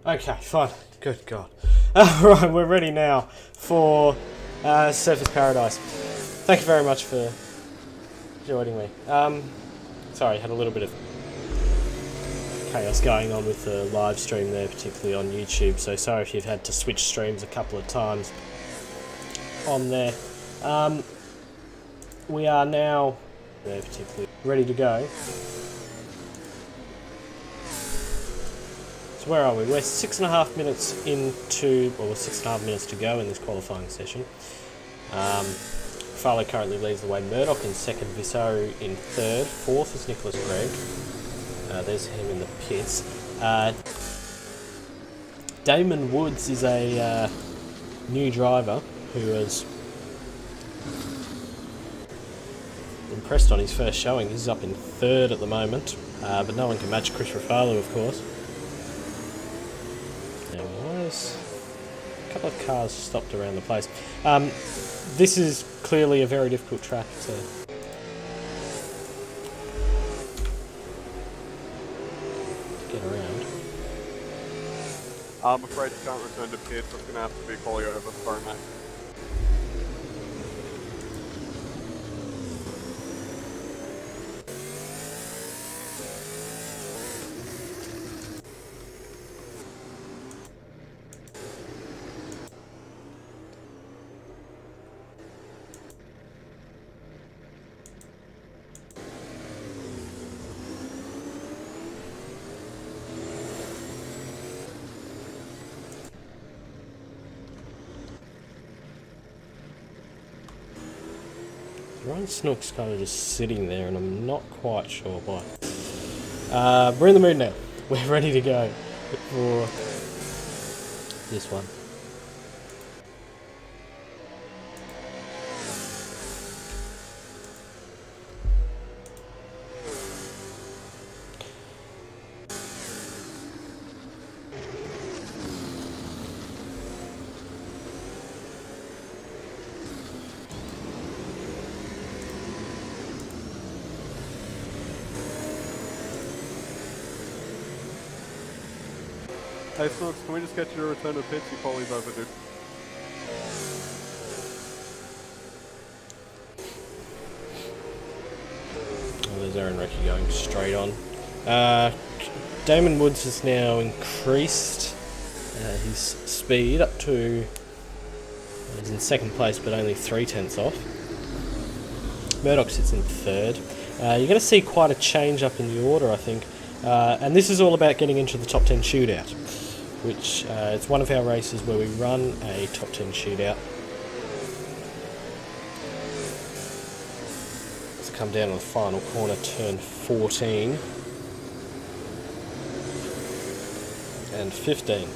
Okay, fine. Good God. Right, we're ready now for Surfers Paradise. Thank you very much for joining me. Sorry, had a little bit of chaos going on with the live stream there, particularly on YouTube, so sorry if you've had to switch streams a couple of times on there. We are now particularly ready to go. So where are we? We're 6.5 minutes into, or 6.5 minutes to go in this qualifying session. Refalo currently leads the way. Murdock in second, Visaro in third. Fourth is Nicholas Gregg. There's him in the pits. Damon Woods is a new driver who has impressed on his first showing. He's up in third at the moment, but no one can match Chris Refalo, of course. A couple of cars stopped around the place. This is clearly a very difficult track to get around. I'm afraid you can't return to pit, so it's going to have to be quality over for Max. Ryan Snooks kind of just sitting there, and I'm not quite sure why. We're in the mood now. We're ready to go for this one. Hey Snooks, can we just get you to return to pits? Your quality's overdue. Oh, there's Aaron Recchi going straight on. Damon Woods has now increased his speed up to... he's in second place, but only 0.3 off. Murdock sits in third. You're going to see quite a change up in the order, I think. And this is all about getting into the top 10 shootout, which it's one of our races where we run a top 10 shootout. Let's come down to the final corner, turn 14 and 15.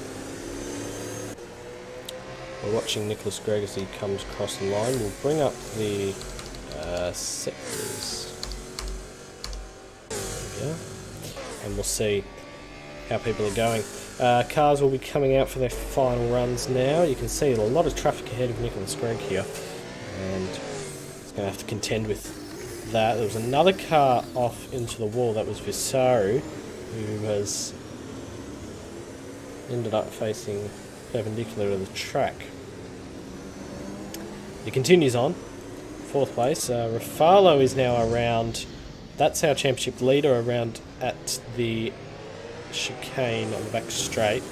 We're watching Nicholas Gregg as he comes across the line. We'll bring up the sectors. There we go. And we'll see how people are going. Cars will be coming out for their final runs now. You can see a lot of traffic ahead of Nicholas Gregg here, and he's going to have to contend with that. There was another car off into the wall. That was Visaro, who has ended up facing perpendicular to the track. He continues on, fourth place. Refalo is now around. That's our championship leader around at the chicane on the back straight.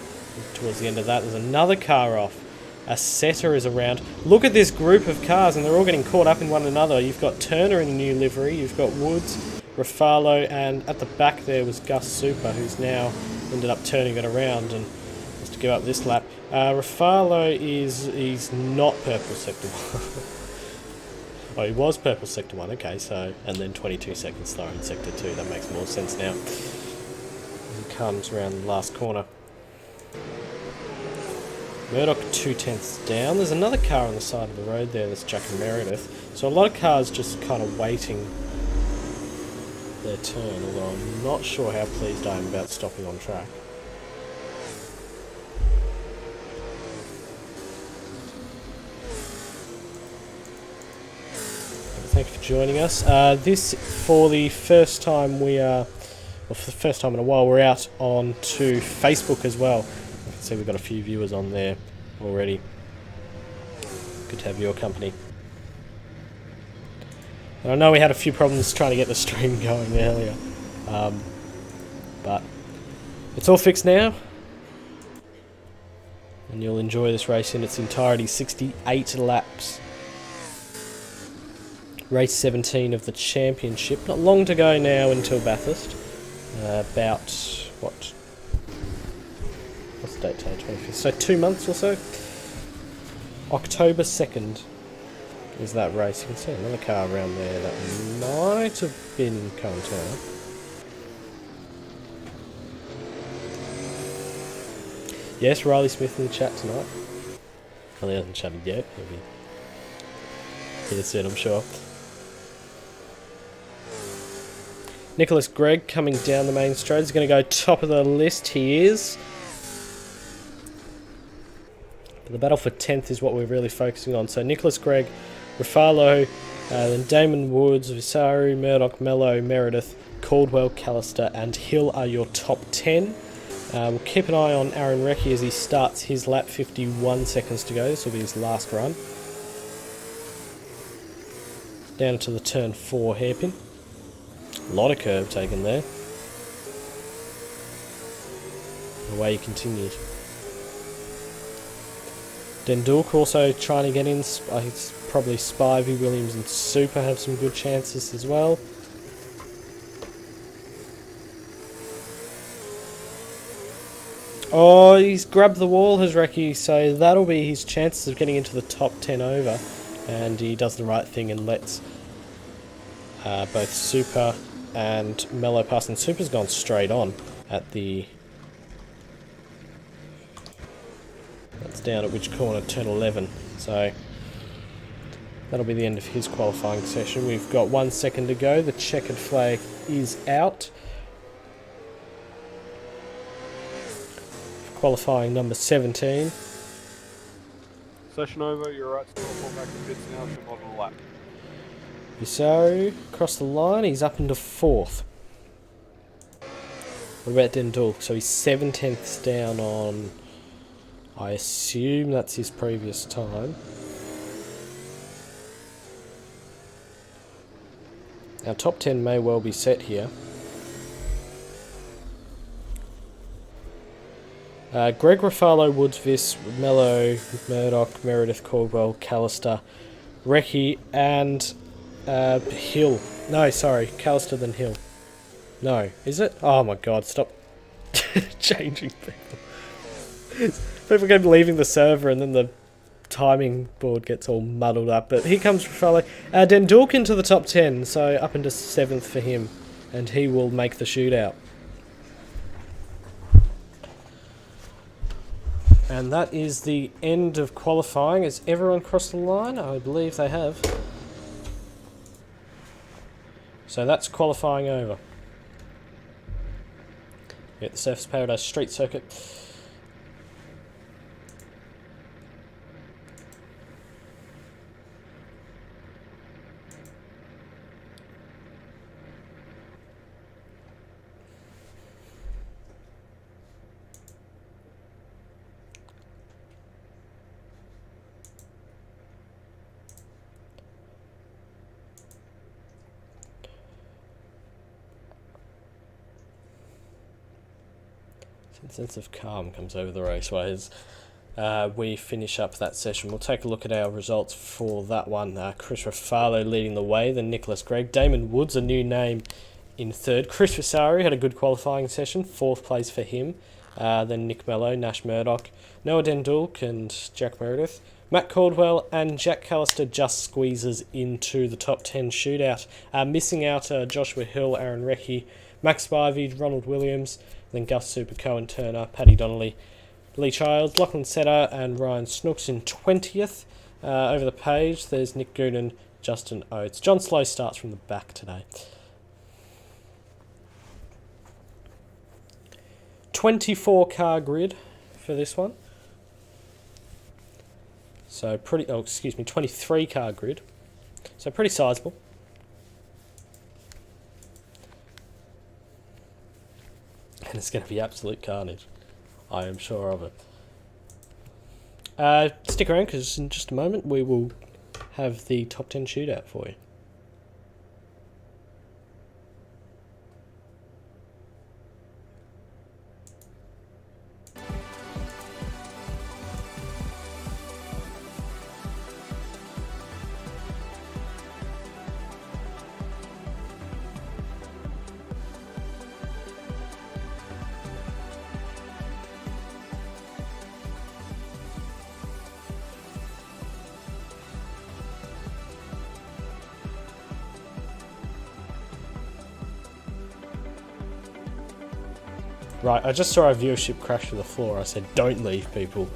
Towards the end of that, there's another car off. A setter is around. Look at this group of cars, and they're all getting caught up in one another. You've got Turner in a new livery, you've got Woods, Refalo, and at the back there was Gus Super, who's now ended up turning it around and has to give up this lap. Refalo he's not purple sector 1. Oh, he was purple sector 1, okay, so, and then 22 seconds slower in sector 2, that makes more sense now. He comes around the last corner. Murdock 0.2 down. There's another car on the side of the road there, that's Jack and Meredith. So a lot of cars just kind of waiting their turn, although I'm not sure how pleased I am about stopping on track. Thank you for joining us. This, for the first time we are, well, for the first time in a while, we're out onto Facebook as well. can see we've got a few viewers on there already. Good to have your company. And I know we had a few problems trying to get the stream going earlier, but it's all fixed now, and you'll enjoy this race in its entirety. 68 laps. Race 17 of the championship. Not long to go now until Bathurst. About, what's the date today? 25th. So 2 months or so. October 2nd is that race. You can see another car around there that might have been Cohen Turner. Yes, Riley Smith in the chat tonight. Well, he hasn't chatted yet. He'll be here soon, I'm sure. Nicholas Gregg coming down the main straight. He's going to go top of the list. He is. But the battle for 10th is what we're really focusing on. So Nicholas Gregg, Refalo, then Damon Woods, Visari, Murdock, Mello, Meredith, Caldwell, Callister and Hill are your top 10. We'll keep an eye on Aaron Recchi as he starts his lap. 51 seconds to go. This will be his last run. Down to the turn 4 hairpin. A lot of curve taken there. Away he continued. Dendulk also trying to get in. It's probably Spivey, Williams and Super have some good chances as well. Oh, he's grabbed the wall, has Recchi, so that'll be his chances of getting into the top 10 over. And he does the right thing and lets both Super and Mello pass. And Super's gone straight on at the... That's down at which corner? Turn 11. So that'll be the end of his qualifying session. We've got 1 second to go. The checkered flag is out. Qualifying number 17. Session over, you're right to fall back to pits now, should model a lap. Visari across the line, he's up into 4th. What about Dendulk? So he's 7/10ths down on, I assume that's his previous time. Our top 10 may well be set here. Greg, Refalo, Woods, Vis, Mello, Murdock, Meredith, Caldwell, Callister, Recchi, and Hill. No, sorry, Callister then Hill. No, is it? Oh my god, stop changing people. People keep leaving the server and then the timing board gets all muddled up. But here comes Refalo. Dendulk into the top 10, so up into 7th for him. And he will make the shootout. And that is the end of qualifying. Has everyone crossed the line? I believe they have. So that's qualifying over. At the Surfers Paradise Street Circuit. Sense of calm comes over the raceways. We finish up that session. We'll take a look at our results for that one. Chris Refalo leading the way, then Nicholas Gregg. Damon Woods, a new name, in 3rd. Chris Visari had a good qualifying session, 4th place for him. Then Nick Mello, Nash Murdock, Noah Dendulk and Jack Meredith. Matt Caldwell and Jack Callister just squeezes into the top 10 shootout. Missing out Joshua Hill, Aaron Recchi, Max Spivey, Ronald Williams, then Gus Super, Cohen Turner, Paddy Donnelly, Lee Childs, Lachlan Setter and Ryan Snooks in 20th. Over the page, there's Nick Goonan, Justin Oates. John Slow starts from the back today. 24 car grid for this one. So 23 car grid. So pretty sizable. And it's going to be absolute carnage. I am sure of it. Stick around because in just a moment we will have the top 10 shootout for you. Right, I just saw our viewership crash to the floor. I said, don't leave, people.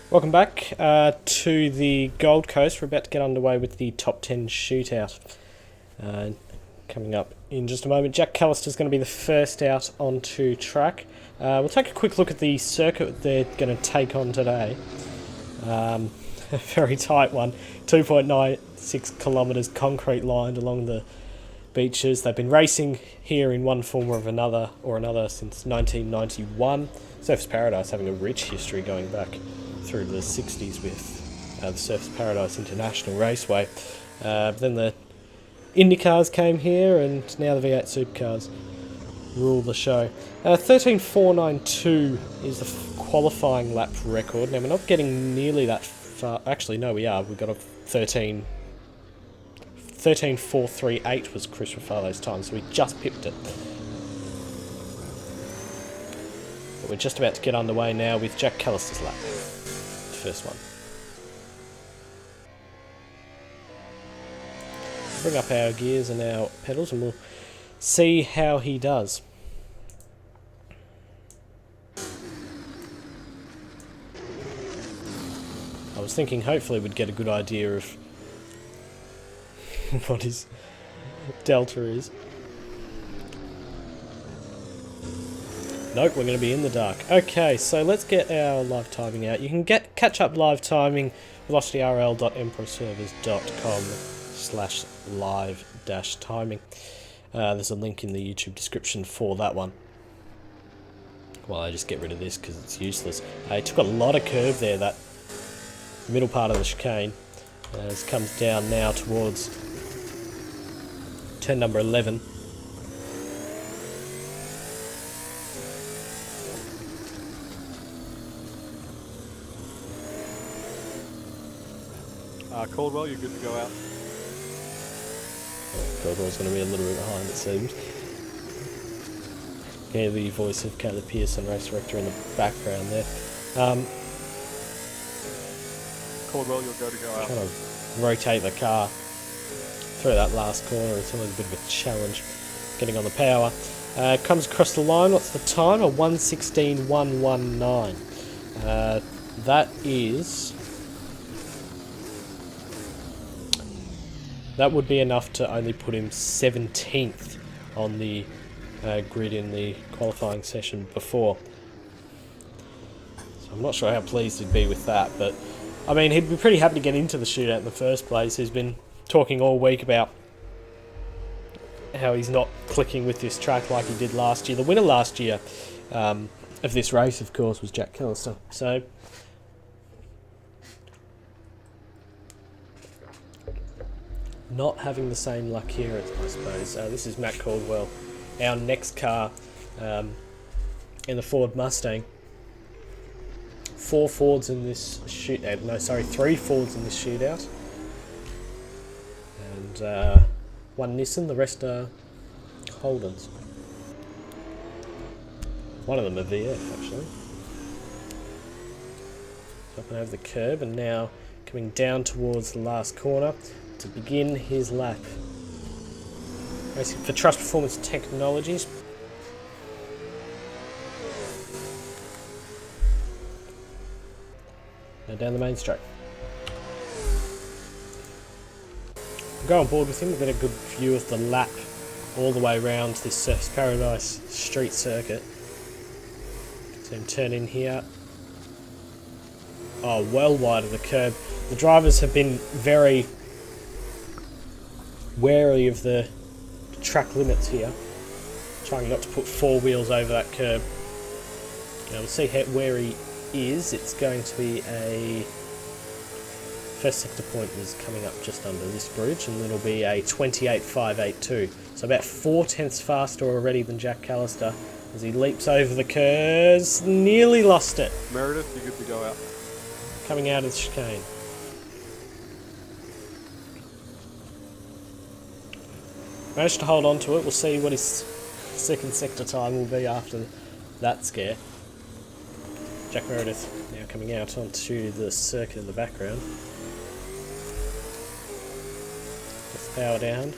Welcome back to the Gold Coast. We're about to get underway with the top 10 shootout. Coming up in just a moment. Jack Callister's going to be the first out onto track. We'll take a quick look at the circuit they're going to take on today. A very tight one. 2.96 kilometres concrete lined along the beaches. They've been racing here in one form or another since 1991. Surfers Paradise having a rich history going back through the 60s with the Surfers Paradise International Raceway. Then the Indy cars came here, and now the V8 Supercars rule the show. 13.492 is the qualifying lap record. Now, we're not getting nearly that far. Actually, no, we are. We've got a 13.3 13.438 was Chris Refalo's time, so we just pipped it. But we're just about to get underway now with Jack Callister's lap. The first one. Bring up our gears and our pedals and we'll see how he does. I was thinking hopefully we'd get a good idea of what his delta is. Nope, we're going to be in the dark. Okay, so let's get our live timing out. You can catch up live timing velocityrl.emperorservers.com/live-timing. There's a link in the YouTube description for that one. Well, I just get rid of this because it's useless. It took a lot of curve there, that middle part of the chicane. As it comes down now towards turn number 11. Caldwell, you're good to go out. Caldwell's going to be a little bit behind, it seems. Hear the voice of Caleb Pearson, race director, in the background there. Caldwell, you're good to go out. Trying to rotate the car through that last corner. It's always a bit of a challenge getting on the power. Comes across the line. What's the time? A 1:16.119. That would be enough to only put him 17th on the grid in the qualifying session before. So I'm not sure how pleased he'd be with that, but I mean, he'd be pretty happy to get into the shootout in the first place. He's been talking all week about how he's not clicking with this track like he did last year. The winner last year of this race, of course, was Jack Callister. So not having the same luck here, I suppose. This is Matt Caldwell, our next car in the Ford Mustang. 4 Fords in this shootout. No, sorry, 3 Fords in this shootout. And 1 Nissan, the rest are Holdens. One of them a VF, actually. So up and over the curb, and now coming down towards the last corner to begin his lap. Racing for Trust Performance Technologies. Now down the main straight. We'll go on board with him. We'll get a good view of the lap all the way around this Surfers Paradise street circuit. So him turn in here. Oh, well wide of the curb. The drivers have been very wary of the track limits here, trying not to put 4 wheels over that curb. Now we'll see where he is. It's going to be a first sector point is coming up just under this bridge, and it'll be a 28.582. So about 4/10 faster already than Jack Callister as he leaps over the curves. Nearly lost it. Meredith, you're good to go out. Coming out of the chicane. Managed to hold on to it. We'll see what his second sector time will be after that scare. Jack Meredith now coming out onto the circuit in the background. Gets the power down.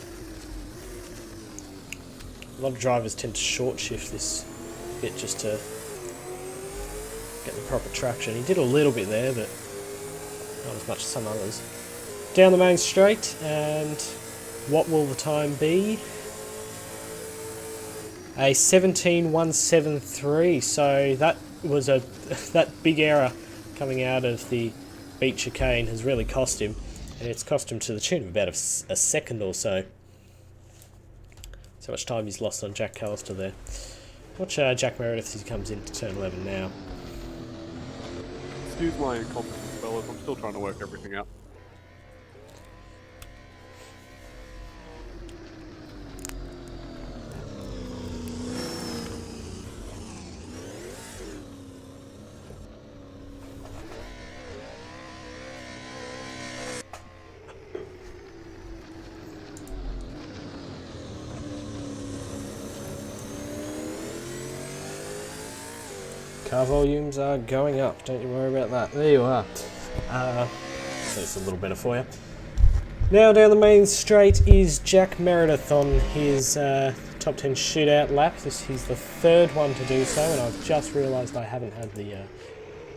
A lot of drivers tend to short shift this bit just to get the proper traction. He did a little bit there, but not as much as some others. Down the main straight, and what will the time be? A 17.173. So that was that big error coming out of the beach chicane has really cost him, and it's cost him to the tune of about a second or so. So much time he's lost on Jack Callister there. Watch Jack Meredith as he comes into turn 11 now. Excuse my incompetence, fellas. I'm still trying to work everything out. Car volumes are going up, don't you worry about that. There you are. That's a little better for you. Now down the main straight is Jack Meredith on his top 10 shootout lap. He's the third one to do so, and I've just realised I haven't had the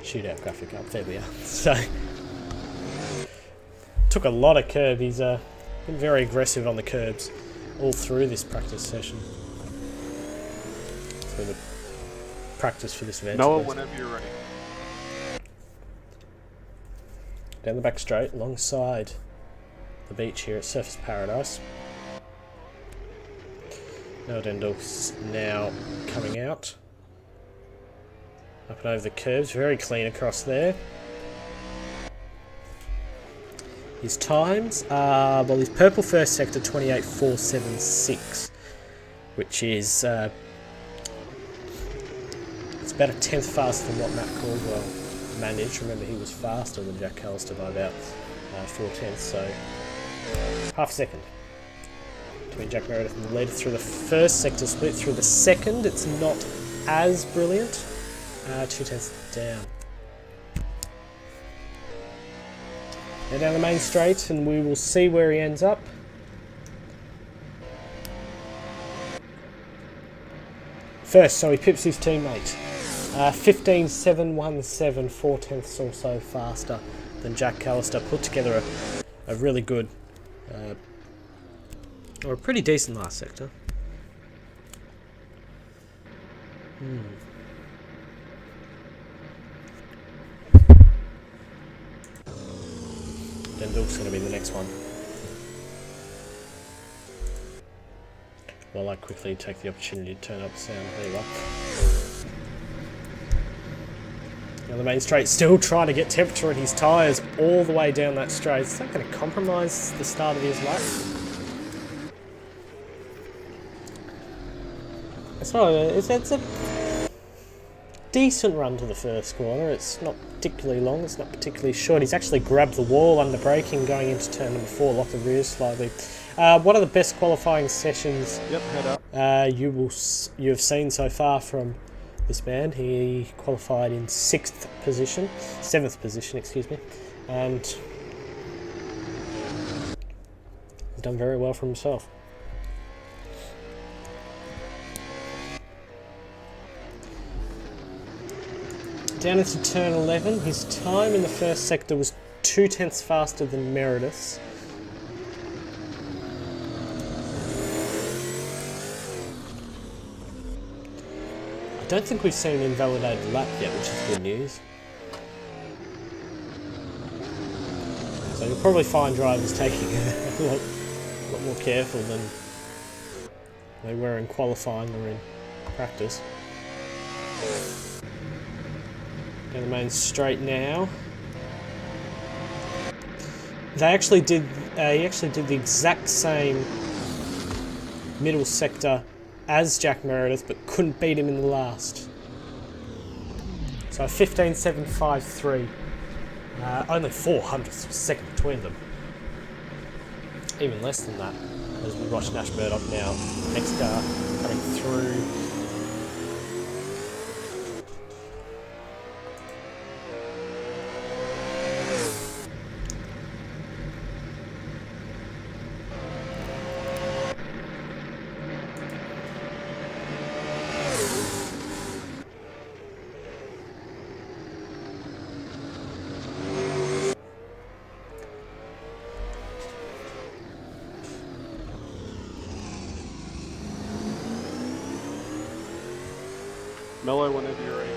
shootout graphic up. There we are. So, took a lot of curb. He's been very aggressive on the curbs all through this practice session. For the practice for this event. Noah, whenever you're ready. Down the back straight, alongside the beach here at Surfers Paradise. Noah now coming out. Up and over the curves, very clean across there. His times are, well, his purple first sector 28.476, which is it's about a tenth faster than what Matt Caldwell managed. Remember, he was faster than Jack Callister by about 4 tenths, so half a second between Jack Meredith and the leader through the first sector split. Through the second, it's not as brilliant. 2 tenths down. Now down the main straight, and we will see where he ends up. First, so he pips his teammate. 15.717, 4 tenths or so faster than Jack Callister. Put together a really good, or a pretty decent last sector. Dendal's going to be the next one. While I quickly take the opportunity to turn up the sound. There you are. Now the main straight, still trying to get temperature in his tyres all the way down that straight. Is that going to compromise the start of his lap? It's a decent run to the first corner. It's not particularly long, it's not particularly short. He's actually grabbed the wall under braking going into turn number 4, locked the rear slightly. One of the best qualifying sessions head up. you have seen so far from this man. He qualified in 7th position, excuse me, and he's done very well for himself. Down into turn 11, his time in the first sector was 2 tenths faster than Meredith's. I don't think we've seen an invalidated lap yet, which is good news. So you'll probably find drivers taking a lot more careful than they were in qualifying or in practice. Down the main straight now. He actually did the exact same middle sector as Jack Meredith, but couldn't beat him in the last. So 15.753. Only 400ths of a second between them. Even less than that, as we watch Nash Murdock now. Next car coming through. Mello, whenever you're ready.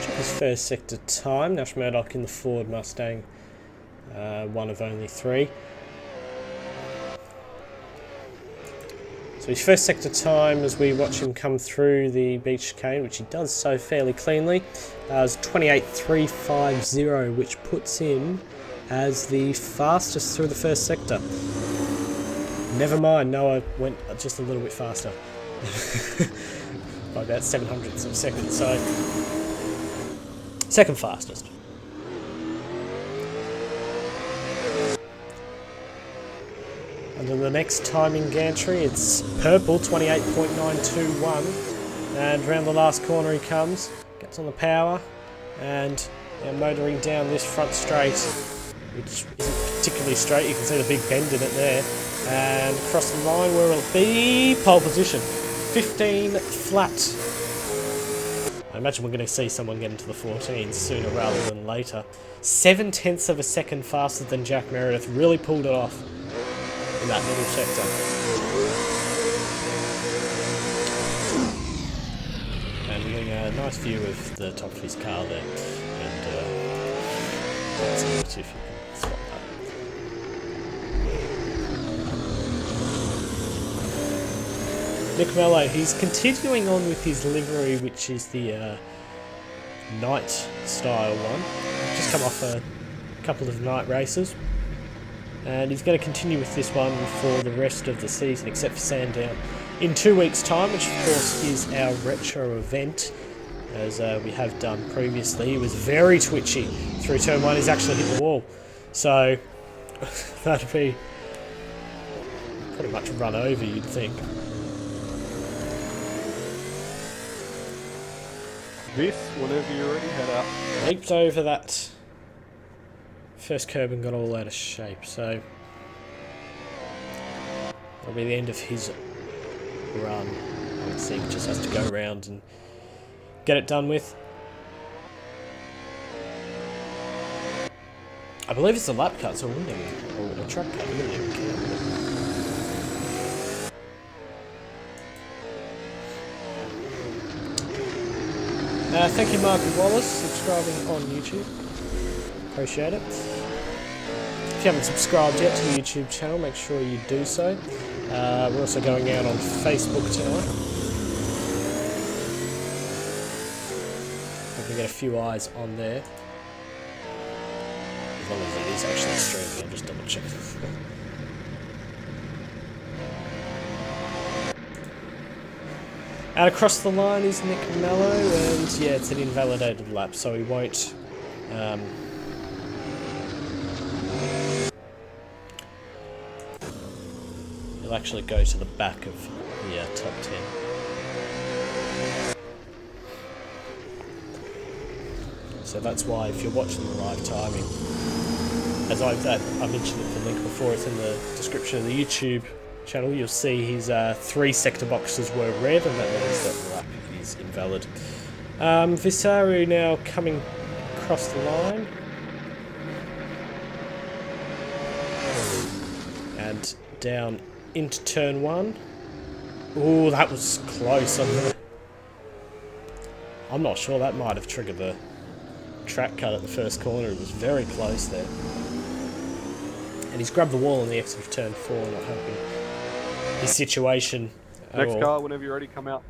Check his first sector time. Nash Murdock in the Ford Mustang, one of only 3. So his first sector time, as we watch him come through the beach chicane, which he does so fairly cleanly, is 28.350, which puts him as the fastest through the first sector. Never mind, Noah went just a little bit faster. By about 700ths of a second, so second fastest. And then the next timing gantry, it's purple, 28.921, and around the last corner he comes. Gets on the power, and now motoring down this front straight, which isn't particularly straight. You can see the big bend in it there. And across the line where it'll be pole position. 15 flat. I imagine we're going to see someone get into the 14s sooner rather than later. 7/10 of a second faster than Jack Meredith. Really pulled it off in that middle sector. And we're getting a nice view of the top of his car there. And let's see if you can spot that. Nick Mello, he's continuing on with his livery, which is the night style one. Just come off a couple of night races. And he's going to continue with this one for the rest of the season, except for Sandown. In 2 weeks' time, which of course is our retro event, as we have done previously. He was very twitchy through turn 1. He's actually hit the wall. So, that'd be pretty much a run over, you'd think. This, whenever you're ready, head out. Leaped over that first curb and got all out of shape, so that'll be the end of his run. I would think just has to go around and get it done with. I believe it's a lap cut, so I wouldn't even, or a track cut, I wouldn't even care. Thank you, Mark Wallace, subscribing on YouTube. Appreciate it. If you haven't subscribed yet to the YouTube channel, make sure you do so. We're also going out on Facebook tonight. Hope we get a few eyes on there. As long as it is actually streaming, I'll just double check. Out across the line is Nick Mello, and yeah, it's an invalidated lap, so he won't he'll actually go to the back of the top 10. So that's why, if you're watching the live timing, as I mentioned it, the link before, it's in the description of the YouTube channel, you'll see his 3 sector boxes were red, and that means that the lap is invalid. Visaru now coming across the line. And down into turn 1. Ooh, that was close. I'm not sure, that might have triggered the track cut at the first corner. It was very close there. And he's grabbed the wall on the exit of turn 4, not helping his situation at Next all. car, whenever you're ready, come out.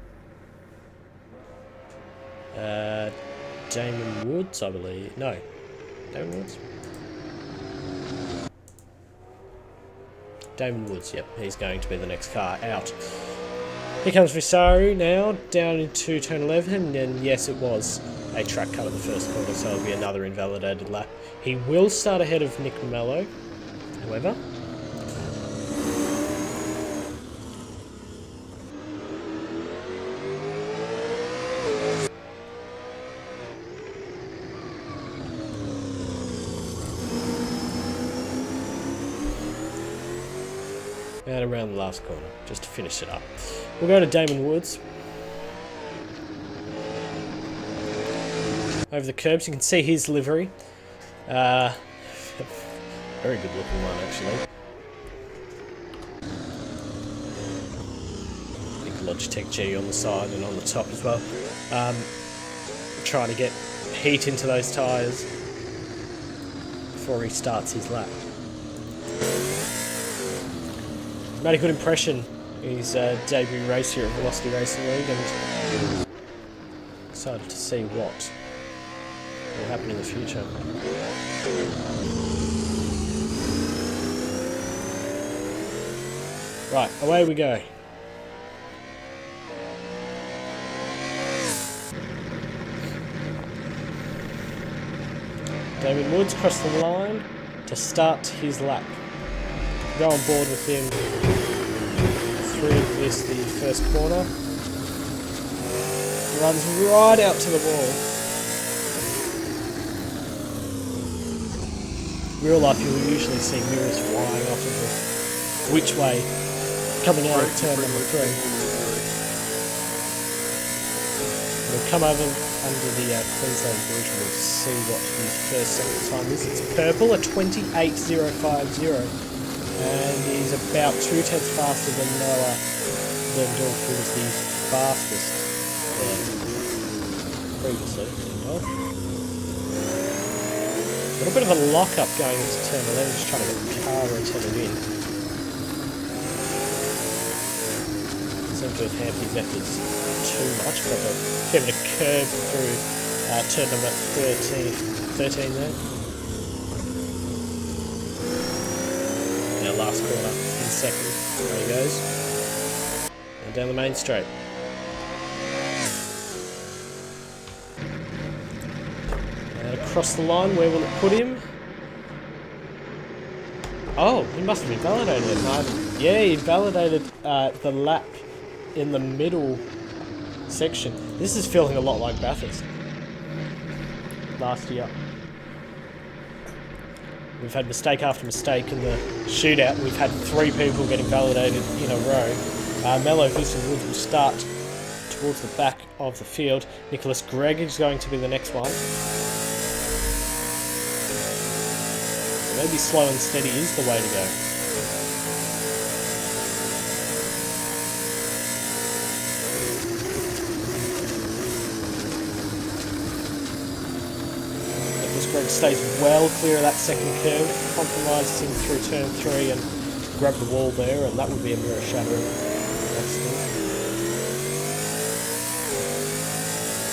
Damon Woods, I believe. No. Damon Woods? Damon Woods, yep. He's going to be the next car out. Here comes Visaru now, down into turn 11, and yes, it was a track cut at the first corner, so it'll be another invalidated lap. He will start ahead of Nick Mello, however. And around the last corner, just to finish it up. We'll go to Damon Woods. Over the curbs, you can see his livery. Very good looking one, actually. Big Logitech G on the side and on the top as well. Trying to get heat into those tyres before he starts his lap. Made a good impression in his debut race here at Velocity Racing League, and excited to see what will happen in the future. Right, away we go. David Woods across the line to start his lap. Go on board with him through this, the first corner. runs right out to the wall. Real life, you'll usually see mirrors flying off of the which way coming out of turn number 3. We'll come over under the Queensland Bridge and we'll see what his first second time is. It's purple, a 28.050, and he's about 2 tenths faster than Noah Lendorf, who was the fastest previously. A little bit of a lock-up going into turn 11, just trying to get the car rotated in. Seems to have hampered his efforts too much, but a bit of a curve through turn number 13 there. Now last corner in second, there he goes. And down the main straight. Across the line, where will it put him? Oh, he must have invalidated it. No, yeah, he validated the lap in the middle section. This is feeling a lot like Bathurst last year. We've had mistake after mistake in the shootout. We've had 3 people getting validated in a row. Mello Vista Woods will start towards the back of the field. Nicholas Gregg is going to be the next one. Maybe slow and steady is the way to go. Nicholas Gregg stays well clear of that second curve, compromises him through turn 3 and grabbed the wall there, and that would be a mirror shattering accident.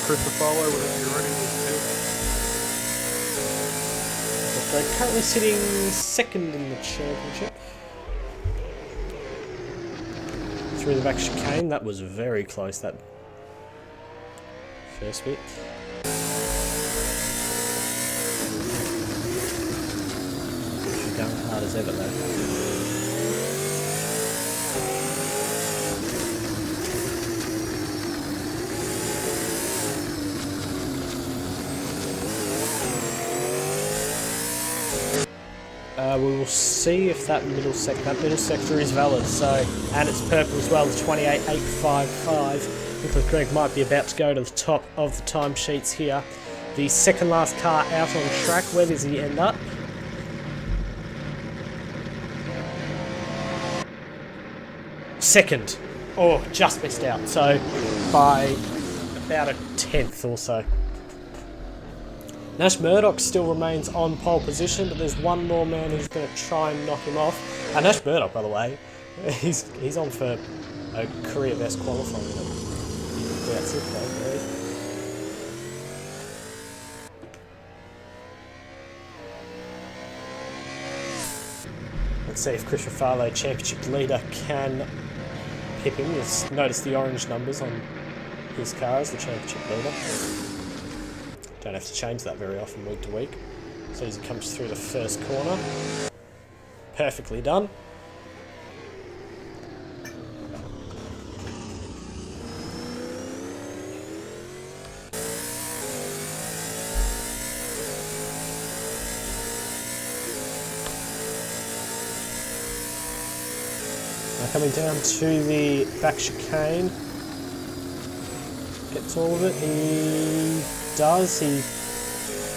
Chris Refalo, whenever you're ready, with Gregg currently sitting second in the championship. Through the back chicane, that was very close, that first bit. She's going hard as ever though. We will see if that middle sector is valid. So, and it's purple as well, it's 28.855. Nicholas Gregg might be about to go to the top of the timesheets here. The second last car out on track. Where does he end up? Second. Oh, just missed out. So, by about a tenth or so. Nash Murdock still remains on pole position, but there's one more man who's going to try and knock him off. And Nash Murdock, by the way, he's on for a career best qualifying. That's it, though. Let's see if Chris Refalo, championship leader, can pip him. You'll notice the orange numbers on his car as the championship leader. Don't have to change that very often week to week. So as he comes through the first corner, perfectly done. Now coming down to the back chicane, gets all of it. He does. He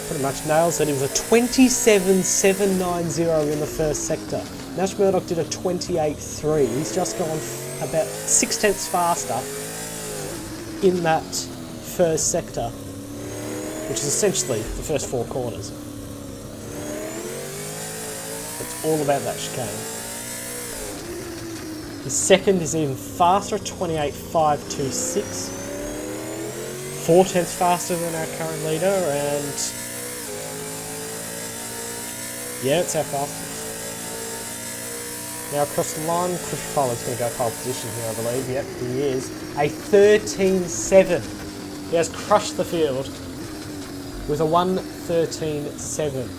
pretty much nails it. It was a 27.790 in the first sector. Nash Murdock did a 28.3. He's just gone about 6 tenths faster in that first sector, which is essentially the first 4 corners. It's all about that chicane. His second is even faster, 28.526. 4 tenths faster than our current leader, and yeah, it's our fastest. Now across the line, Chris Refalo's going to go pole position here, I believe. Yep, he is. A 13.7. He has crushed the field with a 1:13.7.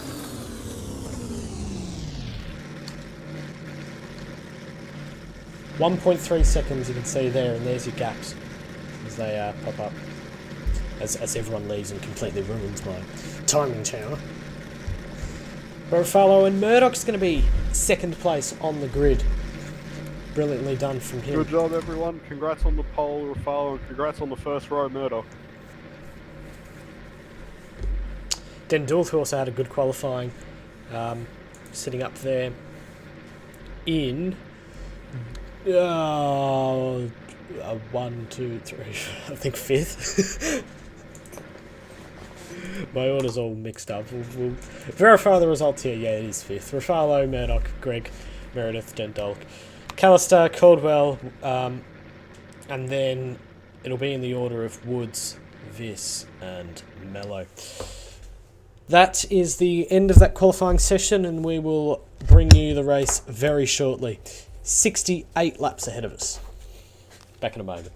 .3 seconds you can see there, and there's your gaps as they pop up. as everyone leaves and completely ruins my timing tower. Refalo and Murdock's going to be second place on the grid. Brilliantly done from him. Good job, everyone. Congrats on the pole, Refalo, and congrats on the first row, Murdock. Dendulf, who also had a good qualifying, sitting up there in 1, 2, 3, I think 5th. My order's all mixed up. We'll verify the results here. Yeah, it is 5th. Refalo, Murdock, Greg, Meredith, Dendulk, Callister, Caldwell, and then it'll be in the order of Woods, Viss, and Mello. That is the end of that qualifying session, and we will bring you the race very shortly. 68 laps ahead of us. Back in a moment.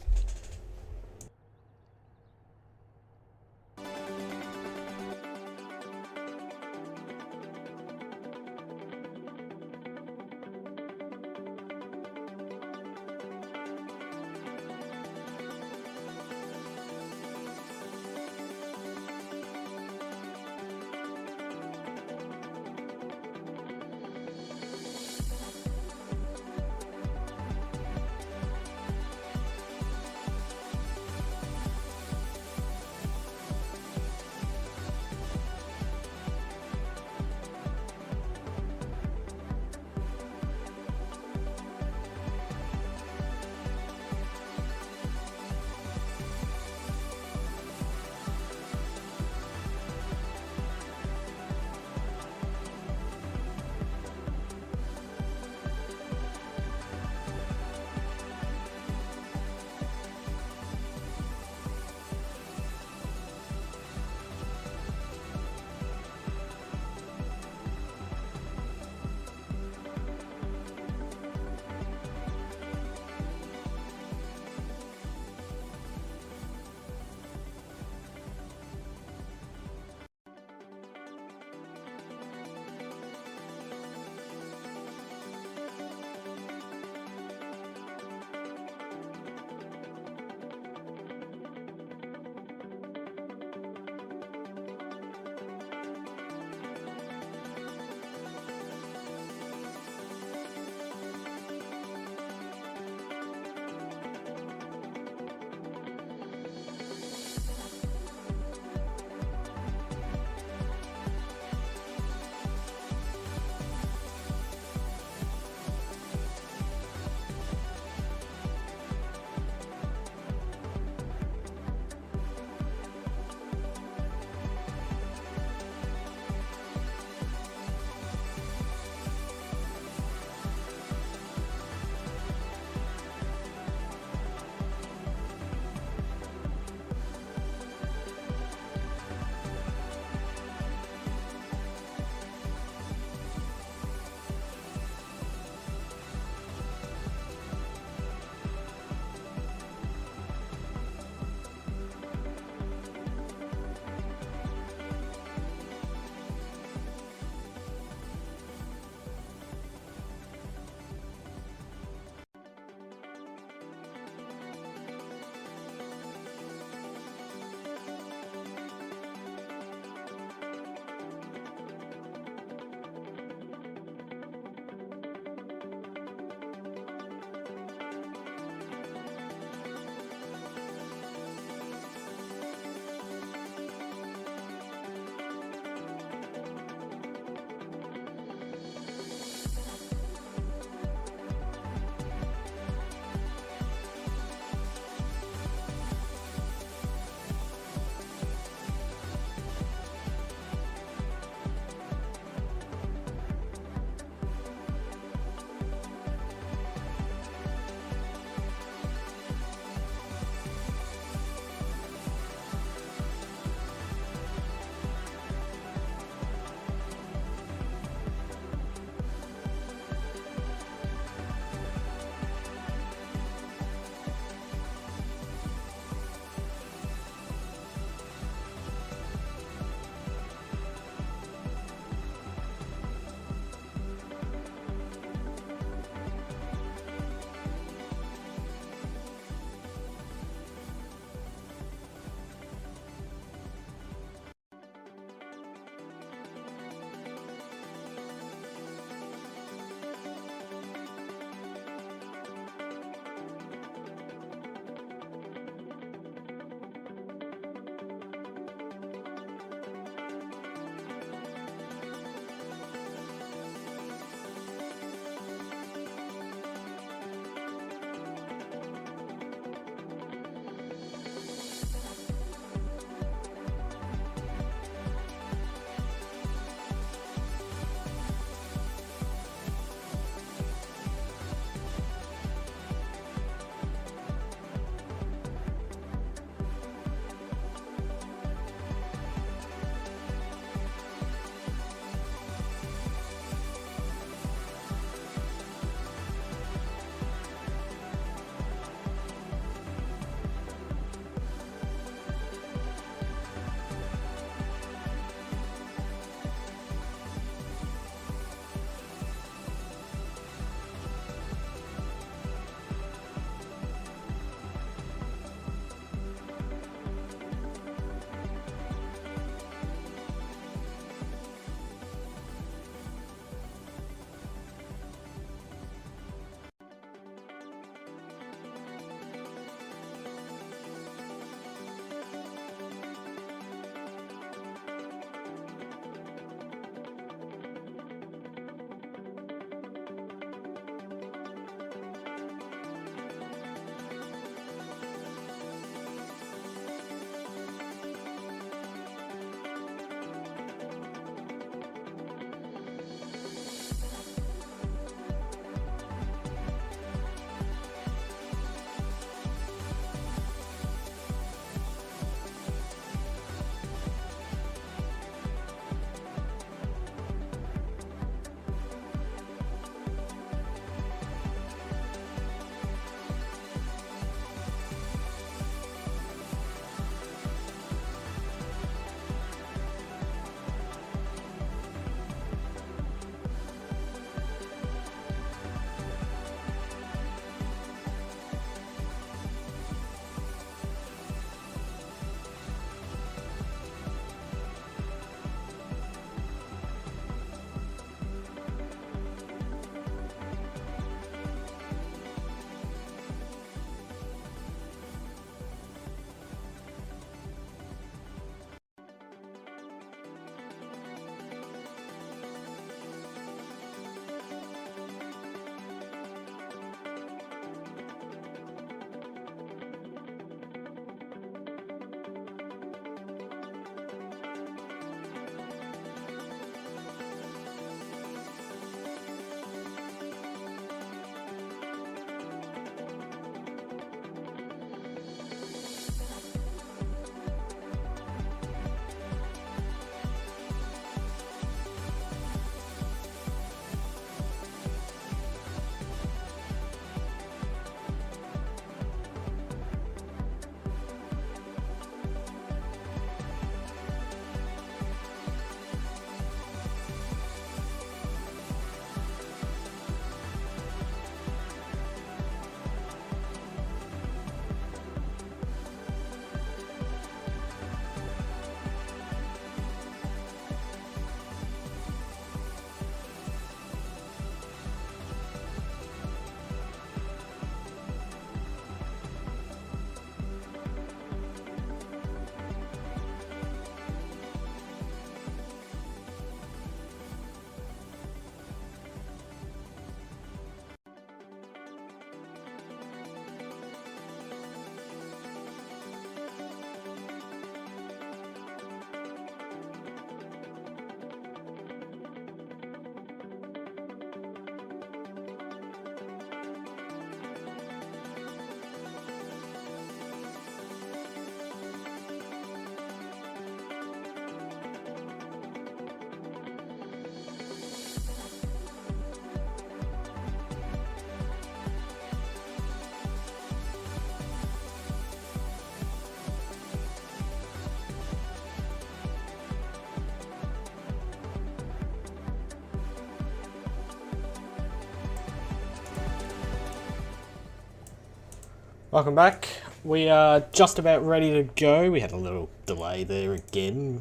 Welcome back. We are just about ready to go. We had a little delay there again,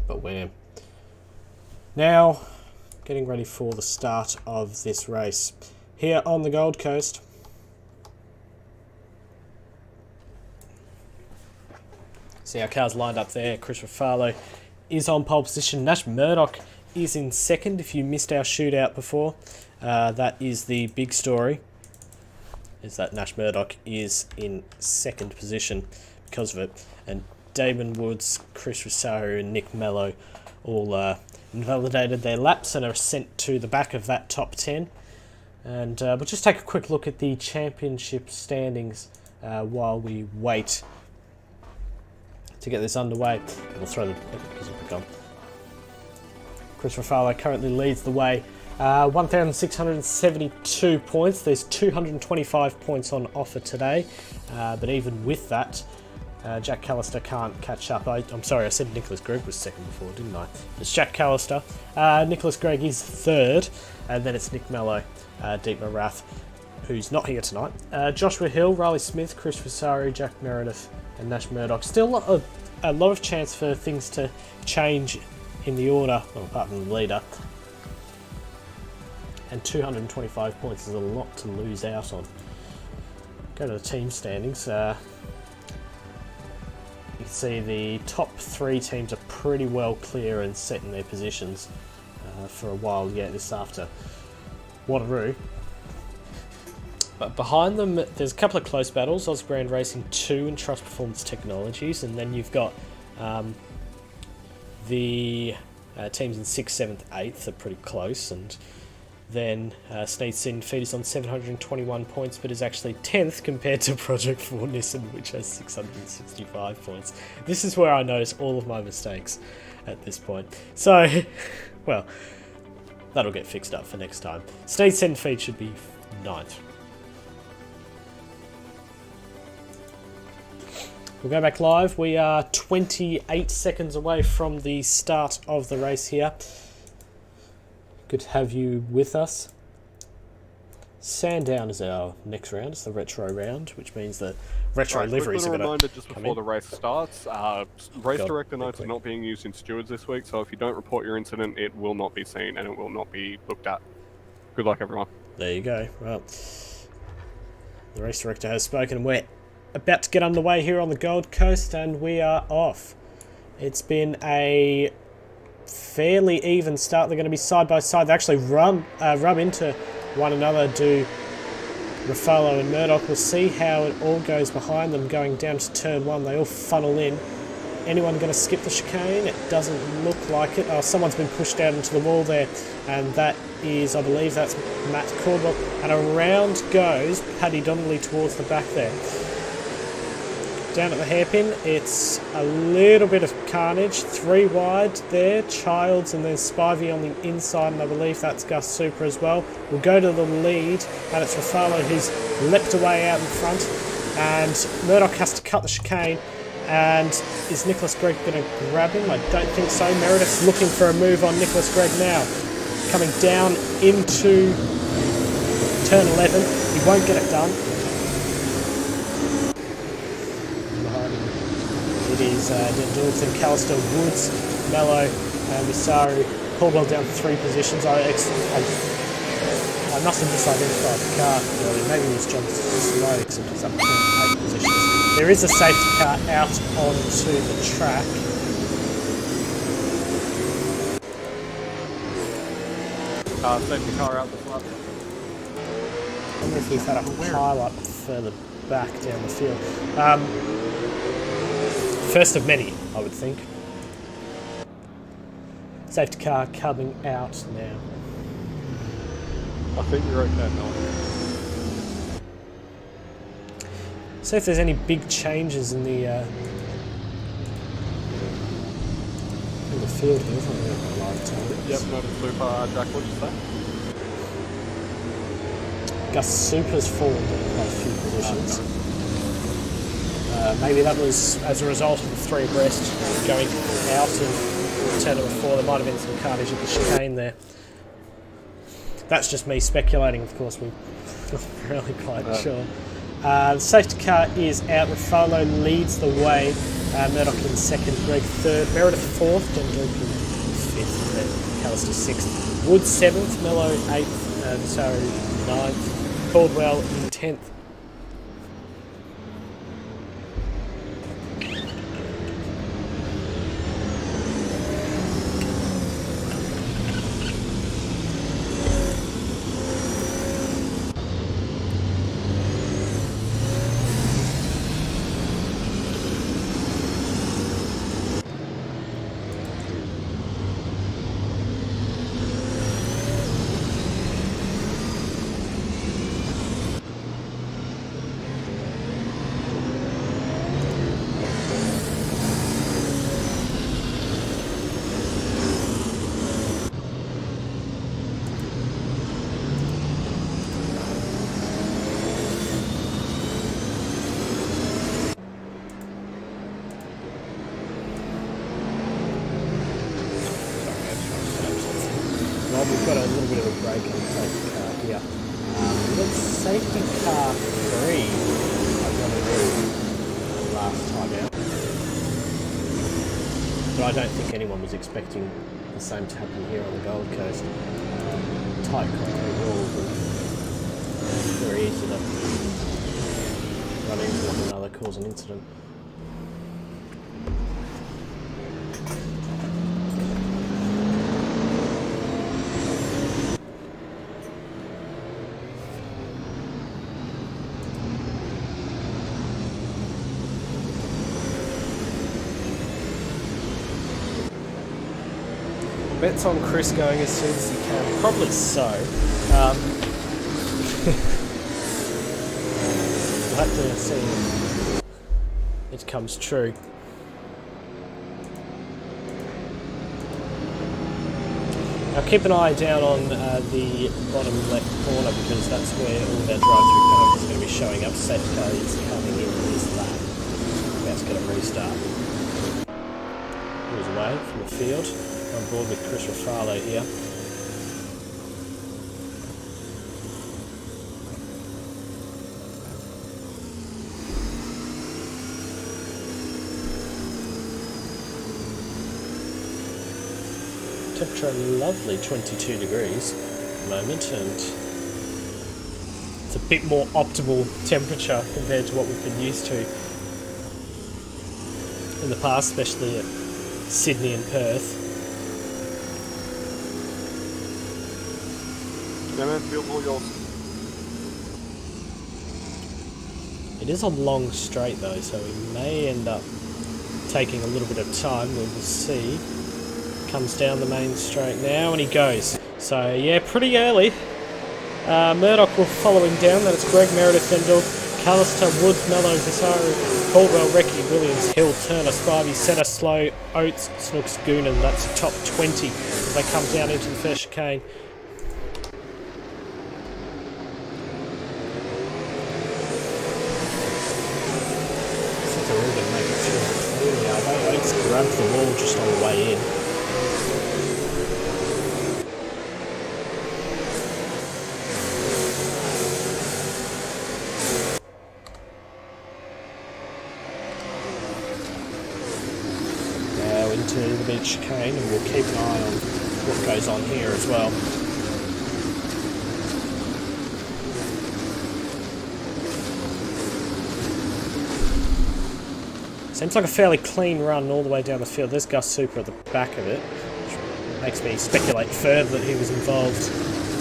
but we're now getting ready for the start of this race here on the Gold Coast. See our cars lined up there. Chris Refalo is on pole position. Nash Murdock is in second. If you missed our shootout before, that is the big story, is that Nash Murdock is in second position because of it. And Damon Woods, Chris Rosario and Nick Mello all invalidated their laps and are sent to the back of that top 10. And we'll just take a quick look at the championship standings while we wait to get this underway. We'll throw the back on. Chris Refalo currently leads the way. 1,672 points. There's 225 points on offer today, but even with that, Jack Callister can't catch up. I'm sorry, I said Nicholas Gregg was second before, didn't I? It's Jack Callister. Nicholas Gregg is third, and then it's Nick Mello, Dietmar Rath, who's not here tonight. Joshua Hill, Riley Smith, Chris Rosario, Jack Meredith, and Nash Murdock. Still a lot of chance for things to change in the order, well, apart from the leader. And 225 points is a lot to lose out on. Go to the team standings. You can see the top 3 teams are pretty well clear and set in their positions for a while yet this after Waterloo. But behind them, there's a couple of close battles. Osbrand Racing 2 and Trust Performance Technologies. And then you've got the teams in 6th, 7th, 8th are pretty close. And then Sneedson Feeders on 721 points, but is actually 10th compared to Project 4 Nissan, which has 665 points. This is where I notice all of my mistakes at this point. So, well, that'll get fixed up for next time. Sneedson Feed should be 9th. We'll go back live. We are 28 seconds away from the start of the race here. Good to have you with us. Sandown is our next round. It's the retro round, which means that retro liveries are going to reminder just before the race starts. Race director notes are not being used in stewards this week, so if you don't report your incident, it will not be seen and it will not be looked at. Good luck, everyone. There you go. Well, the race director has spoken. We're about to get underway here on the Gold Coast, and we are off. It's been a fairly even start. They're going to be side by side. They actually rub into one another, do Refalo and Murdock. We'll see how it all goes behind them going down to turn 1. They all funnel in. Anyone going to skip the chicane? It doesn't look like it. Oh, someone's been pushed out into the wall there, and that is, I believe that's Matt Caldwell. And around goes Paddy Donnelly towards the back there. Down at the hairpin, it's a little bit of carnage. 3 wide there, Childs, and then Spivey on the inside, and I believe that's Gus Super as well. We'll go to the lead, and it's Refalo who's leapt away out in front, and Murdock has to cut the chicane. And is Nicholas Gregg going to grab him? I don't think so. Meredith's looking for a move on Nicholas Gregg now. Coming down into turn 11. He won't get it done. It is Dendulton, Callister, Woods, Mello, and Misari. Caldwell down 3 positions. I must have misidentified the car. Maybe it was John Slow, except it's up to 8 positions. There is a safety car out onto the track. Safety car out the front. I wonder if we've had a pile up further back down the field. First of many, I would think. Safety car coming out now. I think you're okay, Mel. See if there's any big changes in the field here. Yep, notice Super. Jack, what did you say? Gus Super's fallen down quite a few positions. Maybe that was as a result of the 3 abreast going out of turn number 4. There might have been some carnage at the chicane there. That's just me speculating, of course. We're not really quite sure. The safety car is out. Refalo leads the way. Murdock in second, Greg third, Meredith fourth, Dendrick in fifth, and Callister sixth. Wood seventh, Mello eighth, Visari ninth, Caldwell in 10th. We've got a little bit of a break on the safety car here. We've got safety car 3. I got it last time out. But I don't think anyone was expecting the same to happen here on the Gold Coast. Tight concrete walls, and it's very easy to run into one another, cause an incident. Bets on Chris going as soon as he can. Probably so. We'll have to see if it comes true. Now keep an eye down on the bottom left corner, because that's where all of our drive-through penalties are going to be showing up. Safety car is coming in this lap. About to get a restart. Moves away from the field. On board with Chris Refalo here. Temperature a lovely 22 degrees at the moment, and it's a bit more optimal temperature compared to what we've been used to in the past, especially at Sydney and Perth. It is a long straight though, so we may end up taking a little bit of time. We will see. Comes down the main straight now, and he goes. So yeah, pretty early. Murdock will follow him down. That is Greg, Meredith, Vendel, Callister, Wood, Mello, Visaru, Caldwell, Recce, Williams, Hill, Turner, Spivey, Setter, Slow, Oates, Snooks, Goonan. That's the top 20 as they come down into the first chicane. Oates grabbed the wall just on the way in. Now into the mid chicane, and we'll keep an eye on what goes on here as well. Seems like a fairly clean run all the way down the field. There's Gus Super at the back of it, which makes me speculate further that he was involved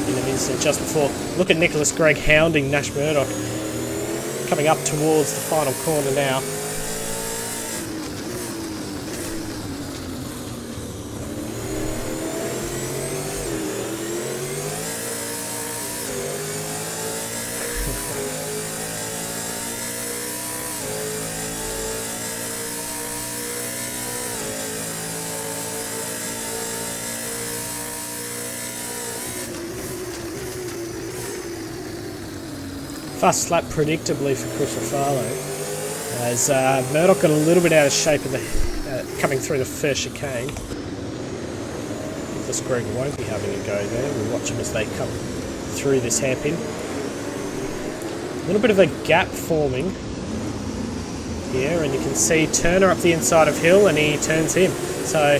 in an incident just before. Look at Nicholas Gregg hounding Nash Murdock, coming up towards the final corner now. Fast lap predictably for Chris Refalo, as Murdock got a little bit out of shape in the, coming through the first chicane. Nicholas Gregg won't be having a go there. We'll watch them as they come through this hairpin. A little bit of a gap forming here, and you can see Turner up the inside of Hill, and he turns him. So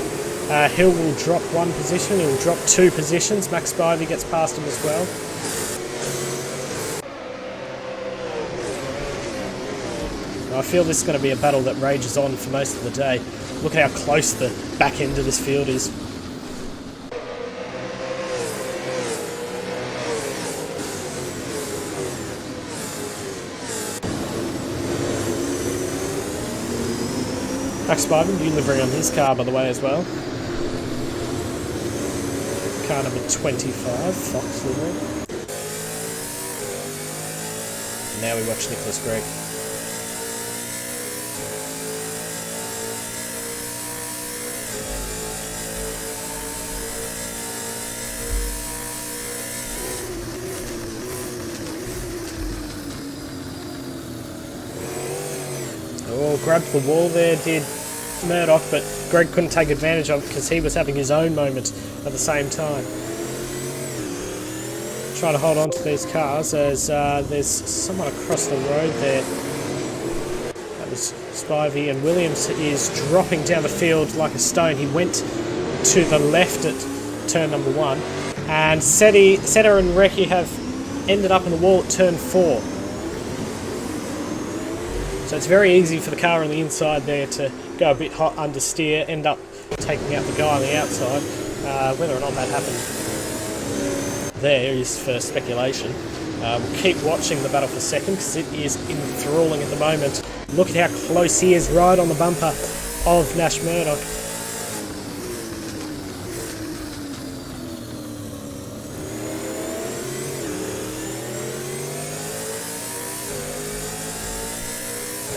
Hill will drop 1 position, he'll drop 2 positions. Max Spivey gets past him as well. I feel this is going to be a battle that rages on for most of the day. Look at how close the back end of this field is. Max Spivey, new livery on his car, by the way, as well. Car number 25, Fox livery. And now we watch Nicholas Gregg. Oh, grabbed the wall there, did Murdock, but Greg couldn't take advantage of it because he was having his own moment at the same time. Trying to hold on to these cars as there's someone across the road there. That was Spivey, and Williams is dropping down the field like a stone. He went to the left at turn number 1, and Seta and Recce have ended up in the wall at turn 4. So it's very easy for the car on the inside there to go a bit hot, understeer, end up taking out the guy on the outside. Whether or not that happened there is for speculation. We'll keep watching the battle for second because it is enthralling at the moment. Look at how close he is, right on the bumper of Nash Murdock.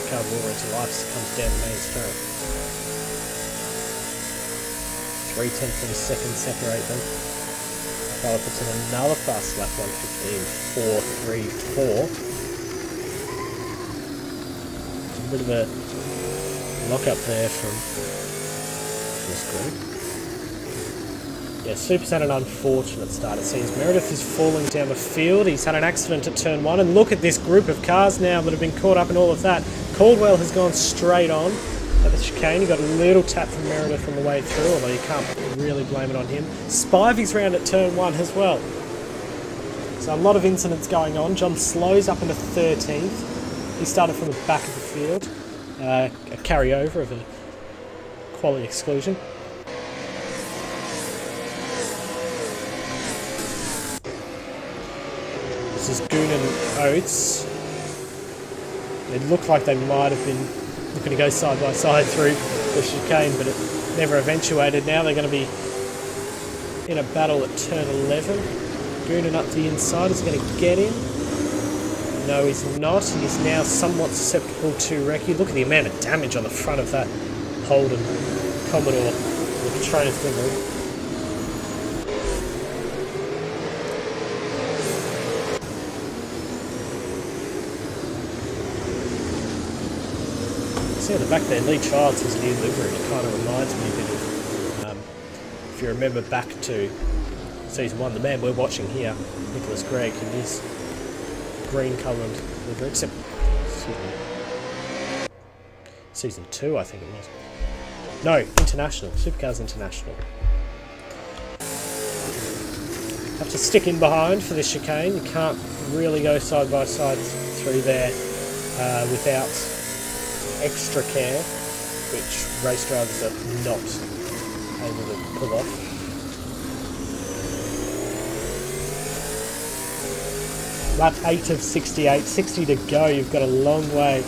Car will into life comes down the main straight. 3/10 of a second separate them. Refalo puts in another fast lap, 1:15.434. A bit of a lock up there from this group. Yeah, Super's had an unfortunate start, it seems. Meredith is falling down the field. He's had an accident at turn 1, and look at this group of cars now that have been caught up in all of that. Caldwell has gone straight on at the chicane. He got a little tap from Meredith on the way through, although you can't really blame it on him. Spivey's round at turn 1 as well. So a lot of incidents going on. John slows up into 13th. He started from the back of the field. A carryover of a quality exclusion. This is Goonan Oates. It looked like they might have been looking to go side by side through the chicane, but it never eventuated. Now they're going to be in a battle at turn 11. Goonan up the inside is going to get him. No, he's not. He's now somewhat susceptible to Recce. Look at the amount of damage on the front of that Holden Commodore with Patronus livery. See at the back there, Lee Childs has a new livery. It kind of reminds me a bit of, if you remember back to season 1, the man we're watching here, Nicholas Gregg, in his green coloured livery, except season 2, I think it was. No, International, Supercars International. Have to stick in behind for this chicane. You can't really go side by side through there without extra care, which race drivers are not able to pull off. Lap 8 of 68, 60 to go, you've got a long way.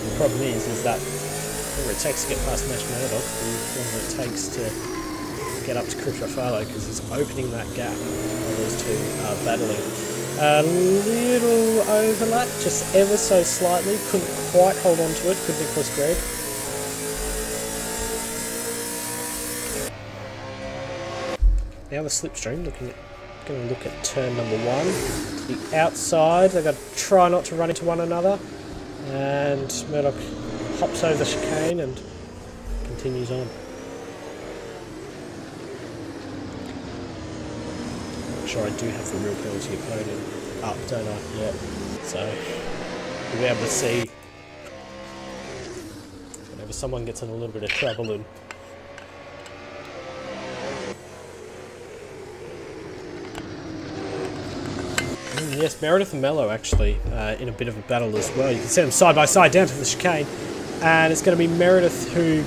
The problem is that whatever it takes to get past Nash Murdock, the longer it takes to get up to Chris Refalo, because he's opening that gap while those two are battling. A little overlap, just ever so slightly. Couldn't quite hold on to it. Good Nicholas Gregg. Now the slipstream, going to look at turn number 1. To the outside, they've got to try not to run into one another. And Murdock hops over the chicane and continues on. sure I do have the real penalty opponent up, don't I? Yeah. So you'll be able to see whenever someone gets in a little bit of trouble. And yes, Meredith and Mello actually in a bit of a battle as well. You can see them side by side down to the chicane, and it's going to be Meredith who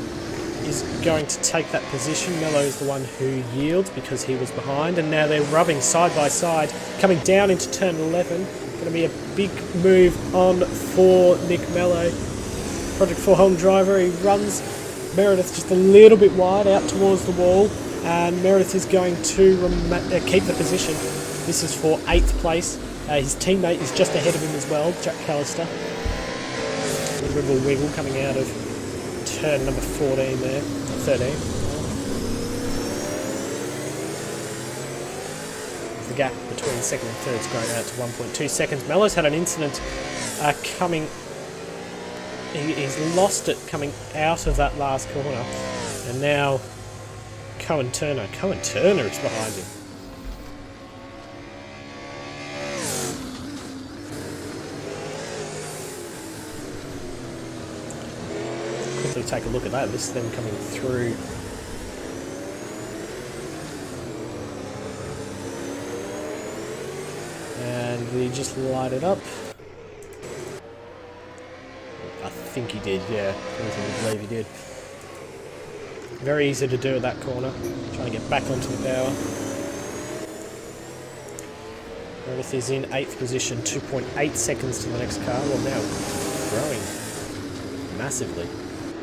is going to take that position. Mello is the one who yields because he was behind, and now they're rubbing side by side, coming down into turn 11. Going to be a big move on for Nick Mello. Project 4 home driver, he runs Meredith just a little bit wide out towards the wall, and Meredith is going to keep the position. This is for 8th place. His teammate is just ahead of him as well, Jack Callister. A little bit of a wiggle coming out of turn number 14 there, 13. The gap between second and third is growing out to 1.2 seconds. Mello's had an incident coming. He's lost it coming out of that last corner, and now Cohen Turner is behind him. Quickly take a look at that. This is them coming through. And we just light it up. I think he did, yeah. I believe he did. Very easy to do at that corner. Trying to get back onto the power. Meredith is in 8th position, 2.8 seconds to the next car. Well, now growing massively.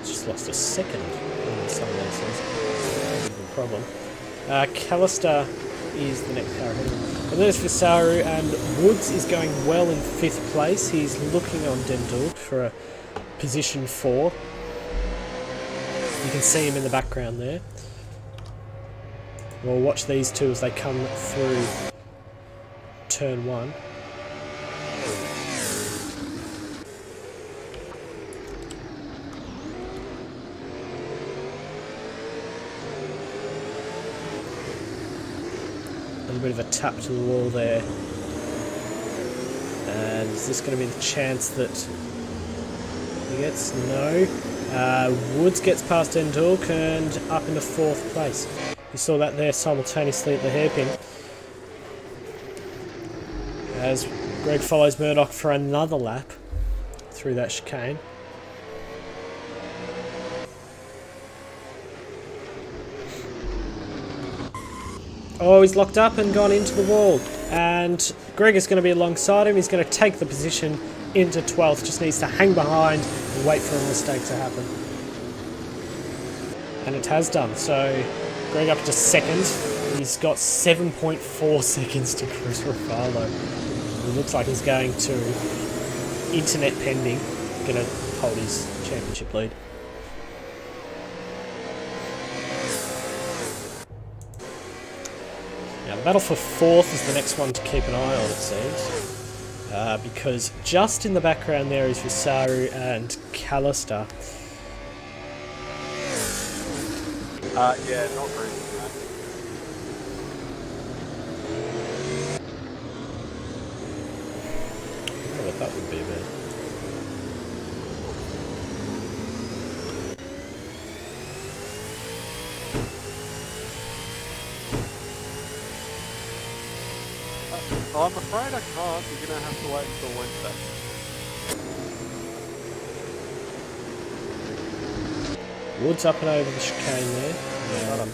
It's just lost a second in some of these things. No problem. Callister is the next car ahead. And then it's Visaru, and Woods is going well in 5th place. He's looking on Dendul for a position 4. You can see him in the background there. We'll watch these two as they come through turn 1. A little bit of a tap to the wall there. And is this going to be the chance that he gets? No. Woods gets past Endulk and up into 4th place. You saw that there simultaneously at the hairpin. As Greg follows Murdock for another lap through that chicane. Oh, he's locked up and gone into the wall. And Greg is going to be alongside him. He's going to take the position into 12th. Just needs to hang behind and wait for a mistake to happen. And it has done. So Greg up to 2nd. He's got 7.4 seconds to Chris Refalo. It looks like he's going to internet pending. Going to hold his championship lead. Now, the battle for 4th is the next one to keep an eye on, it seems. Because just in the background there is Visaru and Callister. Yeah, not very good. I don't know what that would be, man. I'm afraid I can't. You're going to have to wait until Wednesday. Woods up and over the chicane there. And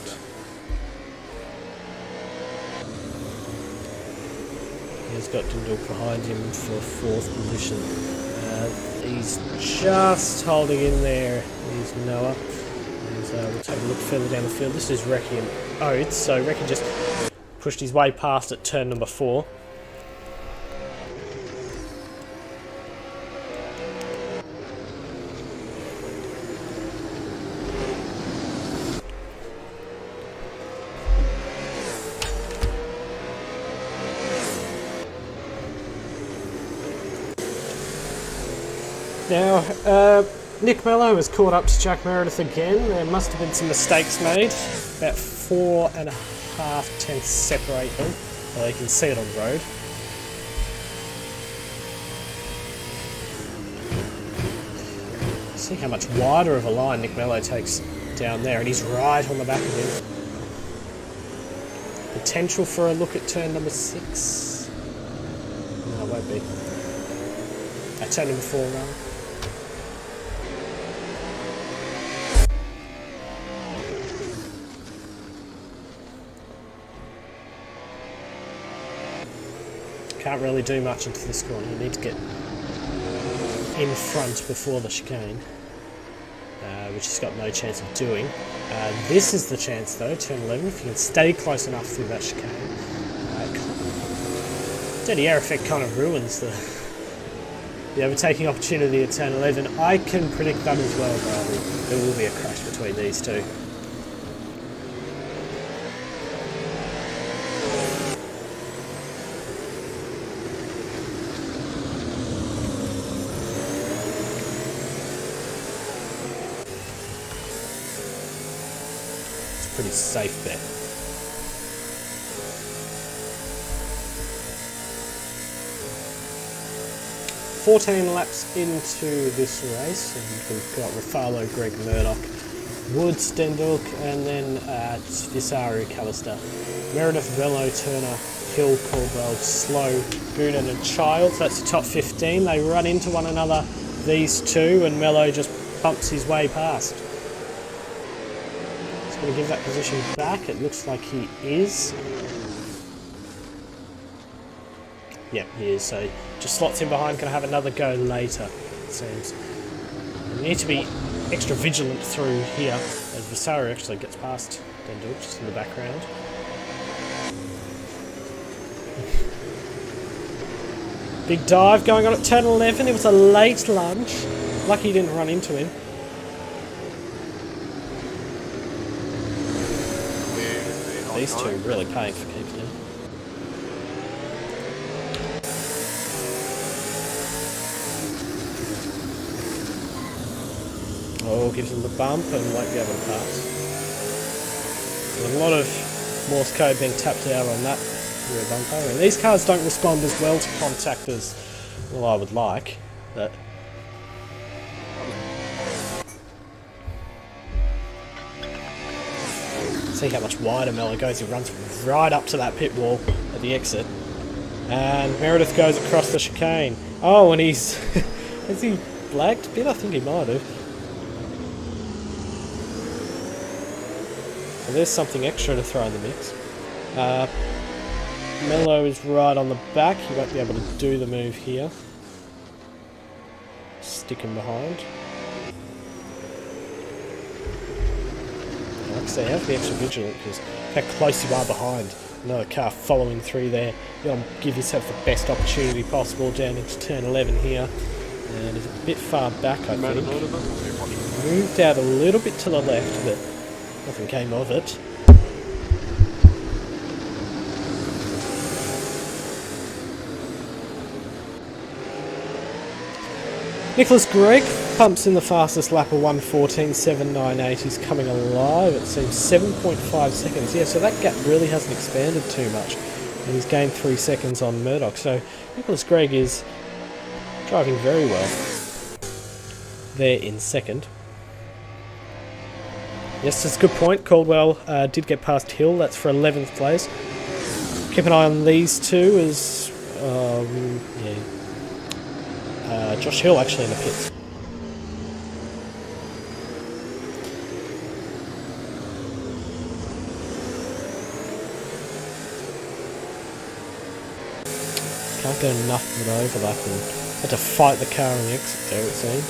he's got Dinduk behind him for 4th position. He's just holding in there. He's Noah. We'll take a look further down the field. This is Recce and Oates. So Recce just pushed his way past at turn number 4. Now, Nick Mello has caught up to Jack Meredith again. There must have been some mistakes made. About 4.5 tenths separate them. Well, you can see it on the road. See how much wider of a line Nick Mello takes down there, and he's right on the back of him. Potential for a look at turn number 6. No, it won't be. Turn number 4 rather. Can't really do much into this corner. You need to get in front before the chicane, which he's got no chance of doing. This is the chance though, turn 11, if you can stay close enough through that chicane. Dirty air effect kind of ruins the overtaking opportunity at turn 11. I can predict that as well, Bradley. There will be a crash between these two. Pretty safe bet. $14 laps into this race, and we've got Refalo, Greg, Murdock, Woods, Denduk, and then Visari, Callister, Meredith, Velo, Turner, Hill, Caldwell, Slow, Goonan, and Childs. That's the top 15. They run into one another, these two, and Mello just bumps his way past. Going to give that position back. It looks like he is. Yep, he is. So just slots in behind. Going to have another go later, it seems. You need to be extra vigilant through here as Visari actually gets past Denduk just in the background. Big dive going on at turn 11. It was a late lunge. Lucky he didn't run into him. These two really paying for keeping him. Oh, gives him the bump and won't be able to pass. There's a lot of Morse code being tapped out on that rear bumper, and these cars don't respond as well to contact as well I would like, but see how much wider Mello goes. He runs right up to that pit wall at the exit. And Meredith goes across the chicane. Oh, and he's... has he lagged a bit? I think he might have. So there's something extra to throw in the mix. Mello is right on the back. He won't be able to do the move here. Stick him behind. So you have to be extra vigilant because how close you are behind another car following through there. You'll give yourself the best opportunity possible down into turn 11 here. And he's a bit far back, I think. Moved out a little bit to the left, but nothing came of it. Nicholas Gregg pumps in the fastest lap of 1:14.798. He's coming alive. It seems 7.5 seconds. Yeah, so that gap really hasn't expanded too much. And he's gained 3 seconds on Murdock. So Nicholas Gregg is driving very well there in second. Yes, that's a good point. Caldwell did get past Hill. That's for 11th place. Keep an eye on these two as... Josh Hill actually in the pits. Can't get enough of an overlap and had to fight the car on the exit there, it seemed.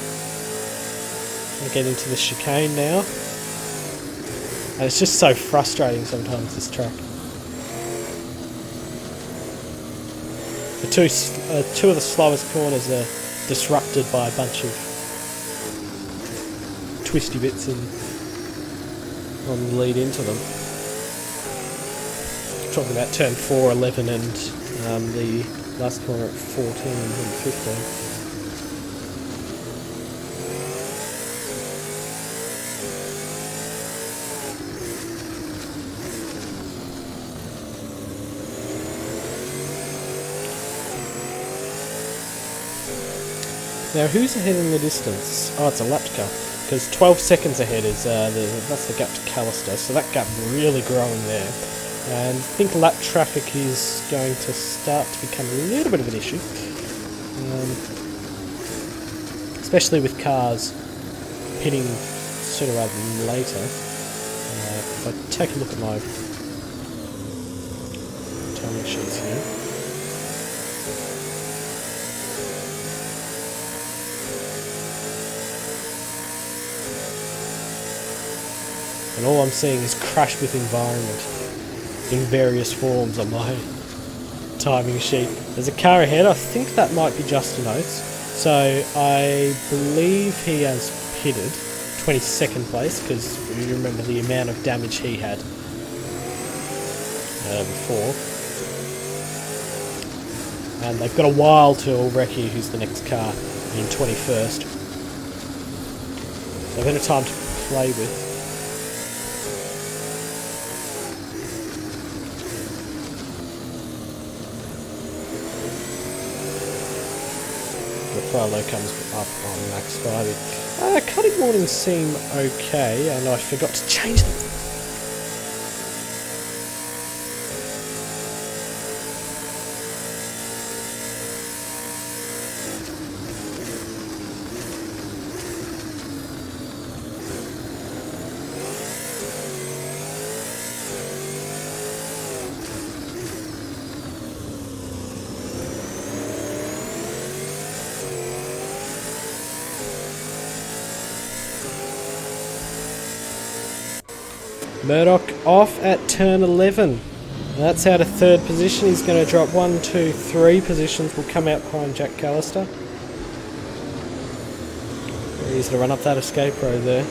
Gonna get into the chicane now. And it's just so frustrating sometimes, this track. The two of the slowest corners are disrupted by a bunch of twisty bits on the lead into them. Talking about turn 4, 11 and the last corner at 14 and 15. Now, who's ahead in the distance? Oh, it's a lapped car. Because 12 seconds ahead is that's the gap to Callister, so that gap really growing there. And I think lap traffic is going to start to become a little bit of an issue. Especially with cars hitting sooner rather than later. If I take a look at my timing sheets here. And all I'm seeing is crash with environment in various forms on my timing sheet. There's a car ahead, I think that might be Justin Oates. So I believe he has pitted 22nd place, because you remember the amount of damage he had before. And they've got a while till Recce, who's the next car, in 21st. They've had a time to play with. Refalo comes up on Max Spivey. Cutting warnings seem okay, and I forgot to change them. Murdock off at turn 11. That's out of third position. He's going to drop 1, 2, 3 positions. Will come out behind Jack Callister. Very easy to run up that escape road there.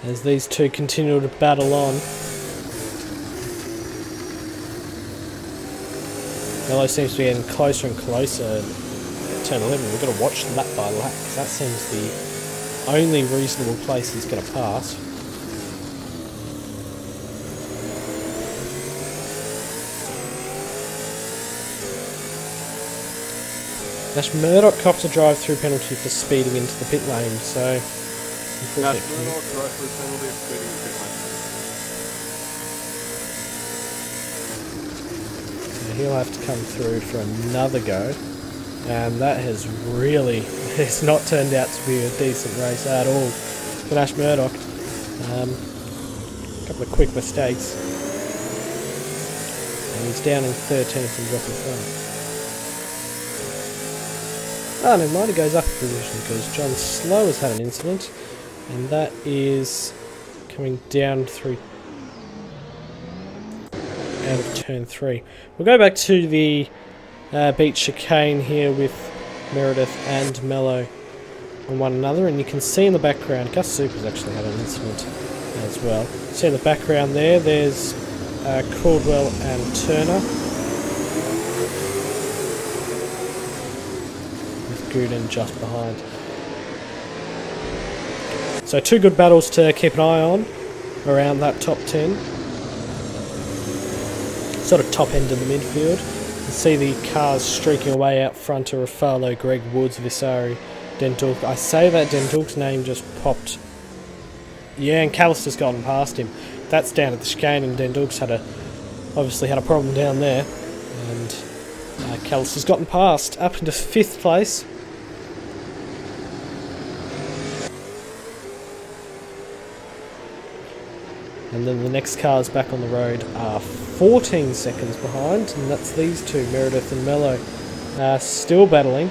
As these two continue to battle on. Mello seems to be getting closer and closer. Turn 11, we've got to watch lap by lap, because that seems the only reasonable place he's going to pass. Nash Murdock copped a drive-through penalty for speeding into the pit lane, so... Nash Murdock drive-through penalty for speeding into the pit lane. So he'll have to come through for another go. And that has really, it's not turned out to be a decent race at all for Nash Murdock. A couple of quick mistakes. And he's down in 13th and dropping front. Oh, never mind, he goes up a position because John Slow has had an incident. And that is coming down through out of turn 3. We'll go back to the beach chicane here with Meredith and Mello on one another, and you can see in the background Gus Super's actually had an incident as well. See in the background there's Caldwell and Turner with Goonan just behind. So 2 good battles to keep an eye on around that top 10, sort of top end of the midfield. See the cars streaking away out front to Refalo, Greg Woods, Visari, Dendulk. I say that Dendulk's name just popped. Yeah, and Callister's gotten past him. That's down at the chicane, and Dendulk's obviously had a problem down there. And Callister's gotten past, up into 5th place. And then the next cars back on the road are 14 seconds behind, and that's these two, Meredith and Mello, still battling.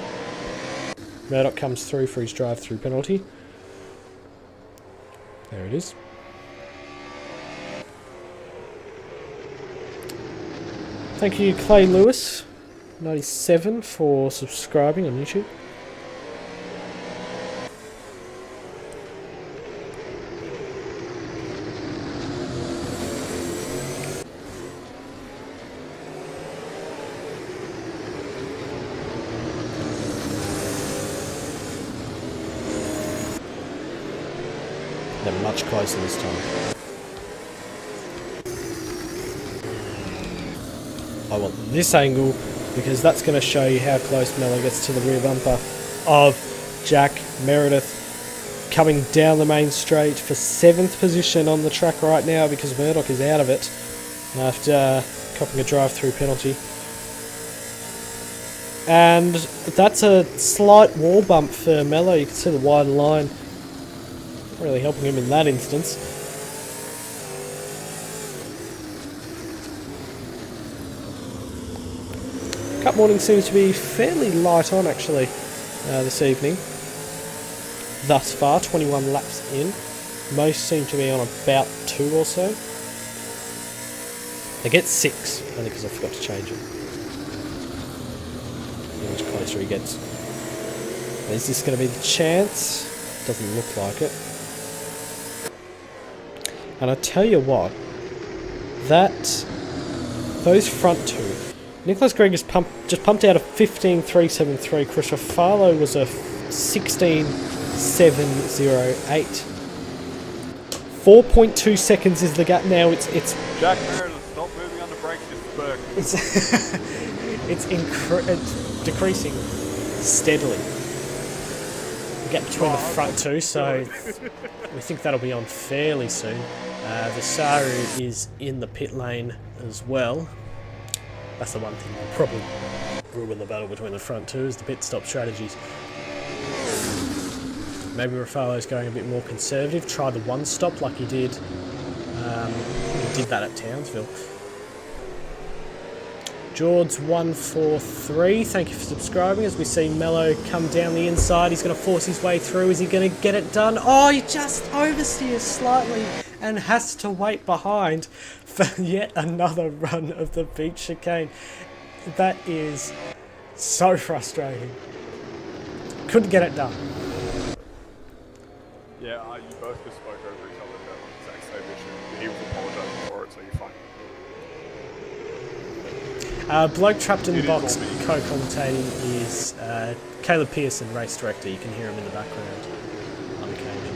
Murdock comes through for his drive-through penalty. There it is. Thank you, Clay Lewis, 97, for subscribing on YouTube. They're much closer this time. I want this angle because that's going to show you how close Mello gets to the rear bumper of Jack Meredith. Coming down the main straight for 7th position on the track right now because Murdock is out of it after copping a drive-through penalty. And that's a slight wall bump for Mello. You can see the wide line really helping him in that instance. Cup morning seems to be fairly light on actually this evening. Thus far, 21 laps in. Most seem to be on about 2 or so. They get 6, only because I forgot to change it. How much closer he gets. Is this going to be the chance? Doesn't look like it. And I tell you what, those front 2. Nicholas Gregg just pumped out a 15.373. Chris Refalo was a 16.708. 4.2 seconds is the gap now. It's Jack Meredith, stop moving under brakes, it's it's decreasing steadily. The gap between the front 2, so we think that'll be on fairly soon. Visaru is in the pit lane as well. That's the one thing that will probably ruin the battle between the front 2 is the pit stop strategies. Maybe Refalo's going a bit more conservative, try the 1 stop like he did. He did that at Townsville. George143, thank you for subscribing. As we see Mello come down the inside, he's going to force his way through. Is he going to get it done? Oh, he just oversteers slightly and has to wait behind for yet another run of the beach chicane. That is so frustrating. Couldn't get it done. Yeah, you both just spoke over each other on the exact same issue. He was apologising for it, so you're fine. Bloke trapped in the box co-commentating is Caleb Pearson, race director. You can hear him in the background on occasion.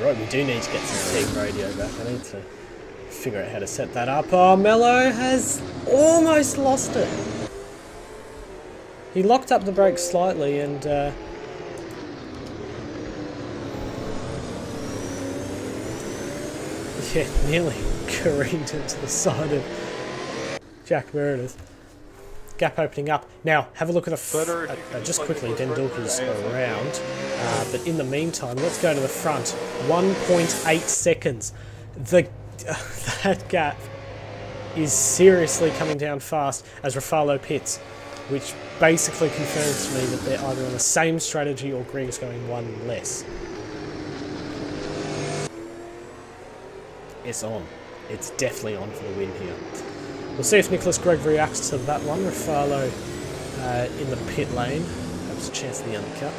Right, we do need to get some team radio back. I need to figure out how to set that up. Oh, Mello has almost lost it. He locked up the brakes slightly and yeah, nearly careened into the side of Jack Meredith. Gap opening up. Now, have a look at just quickly, Dendulka's around. But in the meantime, let's go to the front. 1.8 seconds. That gap is seriously coming down fast as Refalo pits, which basically confirms to me that they're either on the same strategy or Gregg's going 1 less. It's on. It's definitely on for the win here. We'll see if Nicholas Gregg reacts to that one. Refalo in the pit lane. Perhaps a chance of the undercut.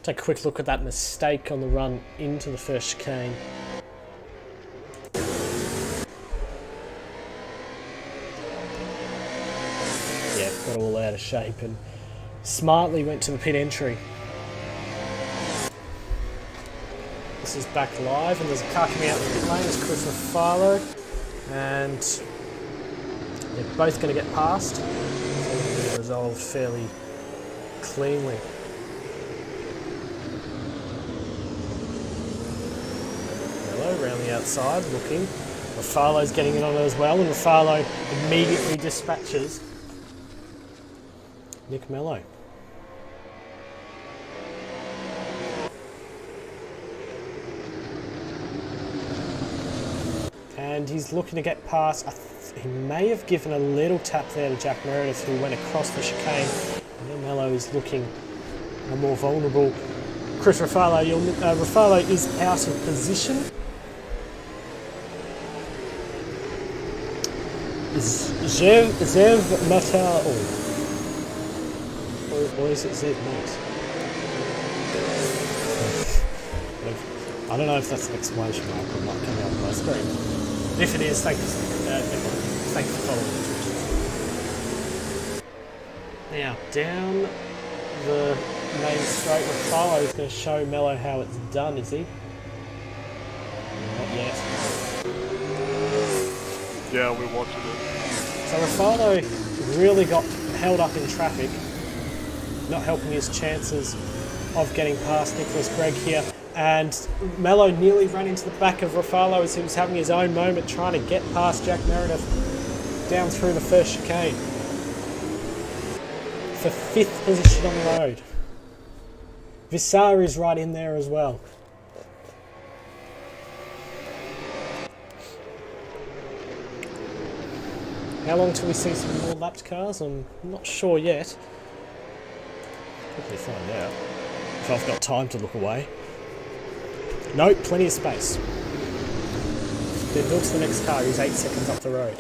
Take a quick look at that mistake on the run into the first chicane. Yeah, got all out of shape and smartly went to the pit entry. This is back live, and there's a car coming out of the pit lane. It's Chris Refalo, and they're both going to get past. So they're resolved fairly cleanly. Mello around the outside, looking. Refalo's getting in on it as well, and Refalo immediately dispatches Nick Mello. And he's looking to get past. He may have given a little tap there to Jack Meredith, who went across the chicane. And then Mello is looking more vulnerable. Chris Refalo, Refalo is out of position. Zev Matar, or is it Zev Mate? I don't know if that's an exclamation mark or not coming up on my screen. If it is, thanks for following the Now, down the main straight, Refalo is going to show Mello how it's done, is he? Not yet. Yeah, we're watching it. So Refalo really got held up in traffic, not helping his chances of getting past Nicholas Gregg here. And Mello nearly ran into the back of Refalo as he was having his own moment trying to get past Jack Meredith down through the first chicane. For 5th position on the road. Visar is right in there as well. How long till we see some more lapped cars? I'm not sure yet. Quickly find out. If I've got time to look away. Nope, plenty of space. Then looks the next car, he's 8 seconds up the road.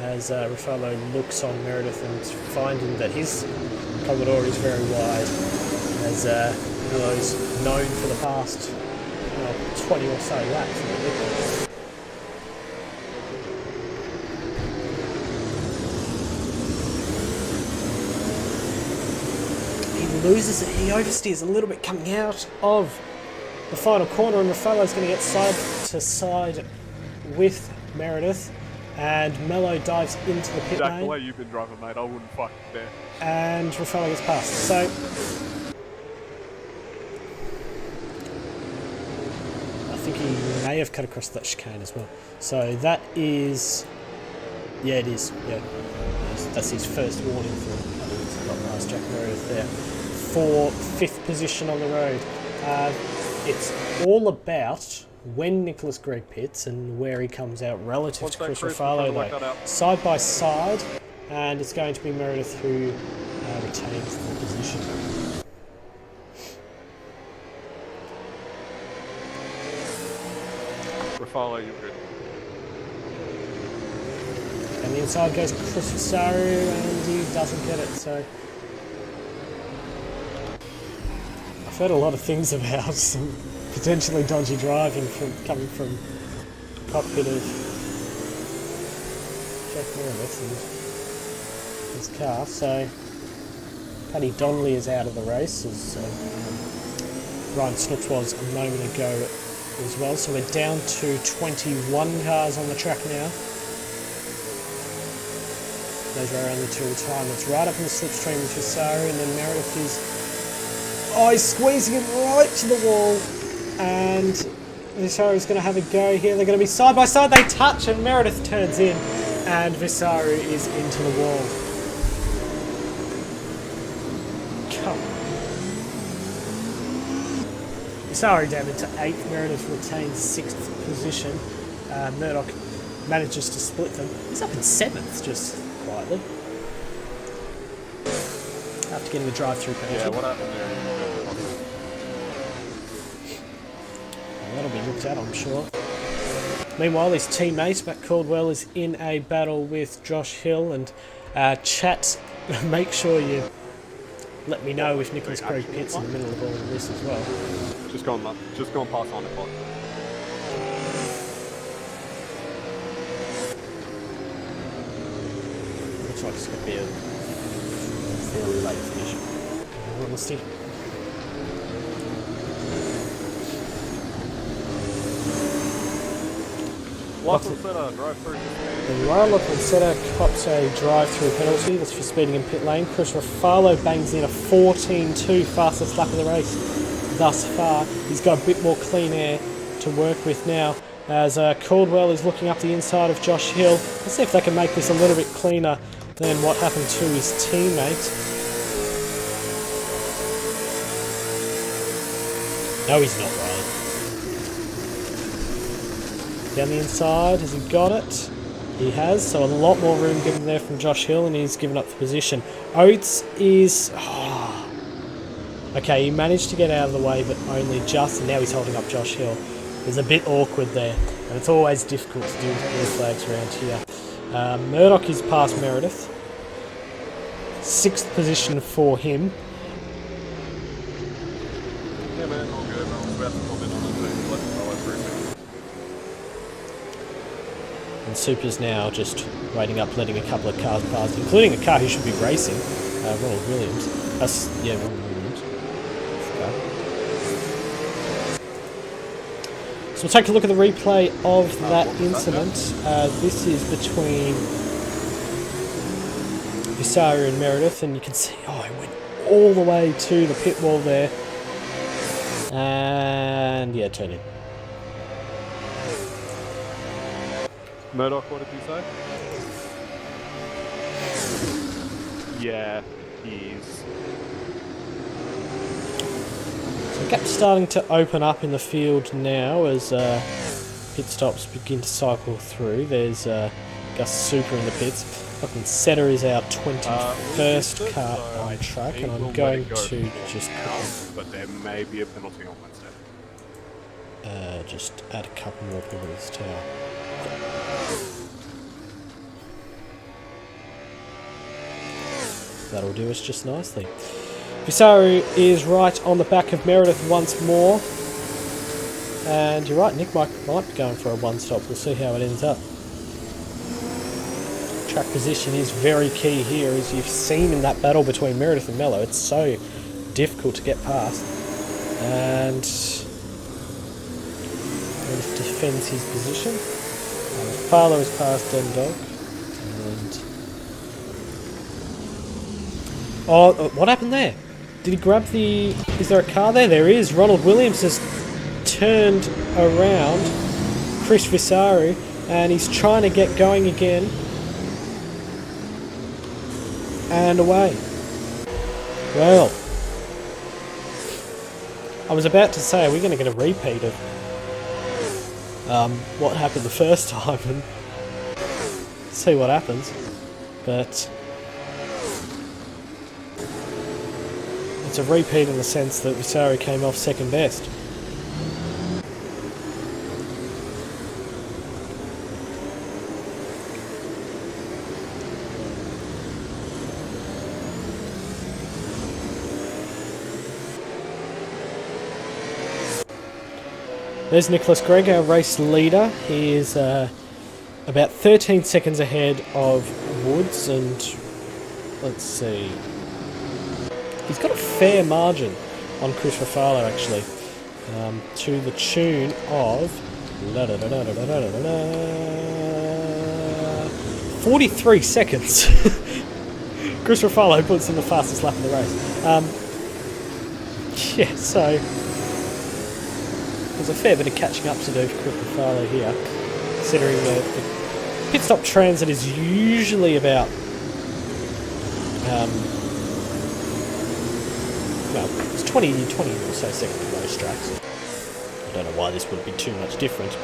As Refalo looks on Meredith and finding that his Commodore is very wide. As Mello's known for the past 20 or so laps. Really. He loses it, he oversteers a little bit coming out of the final corner, and Refalo's going to get side to side with Meredith, and Mello dives into the pit lane. The way you've been driving, mate, I wouldn't fuck there. And Refalo gets past. So I think he may have cut across that chicane as well. So that is, yeah, it is. Yeah, that's his first warning for having got past Jack Meredith there for 5th position on the road. It's all about when Nicholas Gregg pits and where he comes out relative to Chris Refalo, though. Side by side, and it's going to be Meredith who retains the position. Refalo, you're good. And the inside goes Chris Visaru, and he doesn't get it, so... I've heard a lot of things about some potentially dodgy driving coming from the cockpit of Jack Meredith and his car. So Paddy Donnelly is out of the race, as Ryan Snooks was a moment ago as well. So we're down to 21 cars on the track now. Those are our only 2 retirements. Right up in the slipstream with Visaru, and then Meredith is... Oh, he's squeezing it right to the wall, and Visaru's going to have a go here. They're going to be side by side. They touch, and Meredith turns in, and Visaru is into the wall. Come on. Visaru down into 8th. Meredith retains 6th position. Murdock manages to split them. He's up in 7th, just quietly. After getting the drive-through penalty. Yeah, what happened there? That'll be looked at, I'm sure. Meanwhile, his teammate, Matt Caldwell, is in a battle with Josh Hill, and chat, make sure you let me know if Nicholas Gregg pits in the middle of all of this as well. Just go and pass on it, bud. Looks like it's going to be a fairly late finish, in all honesty. Lachlan Setter, drive-through. Lachlan Setter cops a drive-through penalty. That's for speeding in pit lane. Chris Refalo bangs in a 14.2, fastest lap of the race thus far. He's got a bit more clean air to work with now, as Caldwell is looking up the inside of Josh Hill. Let's see if they can make this a little bit cleaner than what happened to his teammate. No, he's not, Ryan. Down the inside, has he got it? He has, so a lot more room given there from Josh Hill, and he's given up the position. Oates is... Oh. Okay, he managed to get out of the way, but only just, and now he's holding up Josh Hill. It's a bit awkward there, and it's always difficult to do with blue flags around here. Murdock is past Meredith. 6th position for him. Yeah, man, all good. I was about to comment on it, but let's follow through. And Super's now just waiting up, letting a couple of cars pass, including a car who should be racing, Ronald Williams. Yeah, Ronald Williams. So we'll take a look at the replay of that incident. This is between Visario and Meredith, and you can see, it went all the way to the pit wall there. And yeah, turn in. Murdock, what did you say? Yeah, he is. So the gap's starting to open up in the field now as pit stops begin to cycle through. There's Gus Super in the pits. Fucking Setter is our 21st car on track, and I'm going to just but there may be a penalty on Wednesday. Just add a couple more people to this tower. That'll do us just nicely. Visario is right on the back of Meredith once more. And you're right, Nick might be going for a one-stop. We'll see how it ends up. Track position is very key here, as you've seen in that battle between Meredith and Mello. It's so difficult to get past. And Meredith defends his position. Refalo is past Dog. And what happened there? Did he grab the... Is there a car there? There is. Ronald Williams has turned around Chris Visario, and he's trying to get going again. And away. Well, I was about to say, are we going to get a repeat of what happened the first time and see what happens? But it's a repeat in the sense that Visario came off second best. There's Nicholas Gregg, our race leader. He is about 13 seconds ahead of Woods, and let's see. He's got a fair margin on Chris Refalo, actually, to the tune of 43 seconds. Chris Refalo puts in the fastest lap of the race. Yeah, so there's a fair bit of catching up to do for Chris Refalo here, considering the pit stop transit is usually about well, it's 20 or so seconds of race tracks. I don't know why this would be too much different.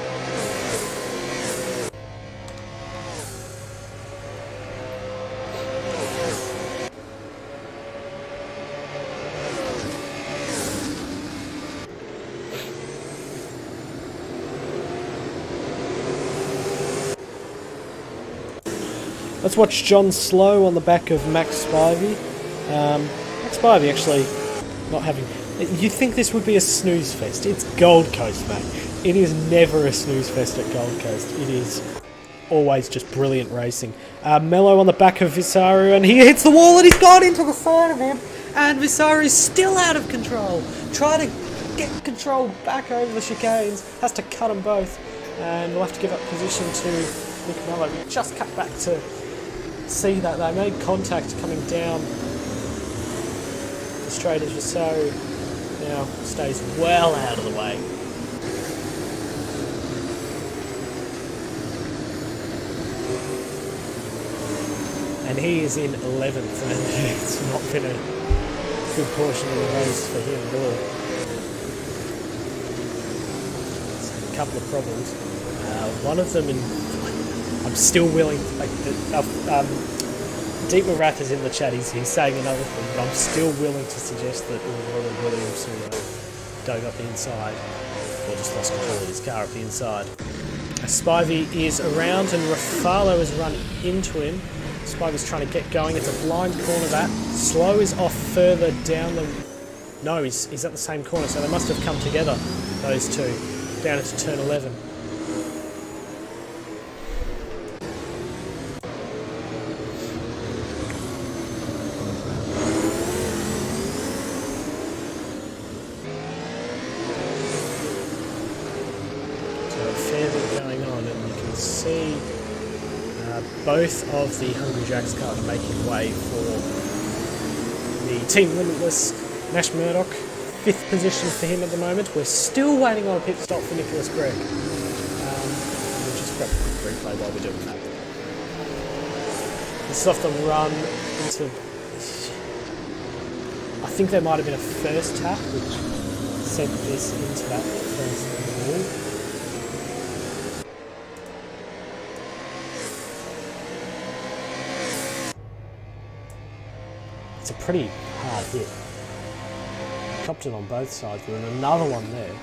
Let's watch John Slow on the back of Max Spivey. Max Spivey actually not having... You'd think this would be a snooze fest. It's Gold Coast, mate. It is never a snooze fest at Gold Coast. It is always just brilliant racing. Mello on the back of Visario, and he hits the wall and he's gone into the side of him. And Visario is still out of control. Trying to get control back over the chicanes. Has to cut them both. And we'll have to give up position to Nick Mello. We just cut back to see that they made contact coming down the straight as Visario now stays well out of the way. And he is in 11th, and it's not been a good portion of the race for him at all. A couple of problems. One of them, I'm still willing to make Deep Marath is in the chat, he's saying another thing, but I'm still willing to suggest that Ronald Williams dug up the inside, or just lost control of his car up the inside. Spivey is around and Refalo has run into him. Spivey's trying to get going. It's a blind corner that. Slow is off further down the... No, he's at the same corner, so they must have come together, those two, down into turn 11. See both of the Hungry Jacks cars are making way for the Team Limitless Nash Murdock. 5th position for him at the moment. We're still waiting on a pit stop for Nicholas Gregg. We'll just grab a quick replay while we're doing that. This is off the run into... I think there might have been a first tap which sent this into that first wall. It's a pretty hard hit. Copped it on both sides, but then another one there.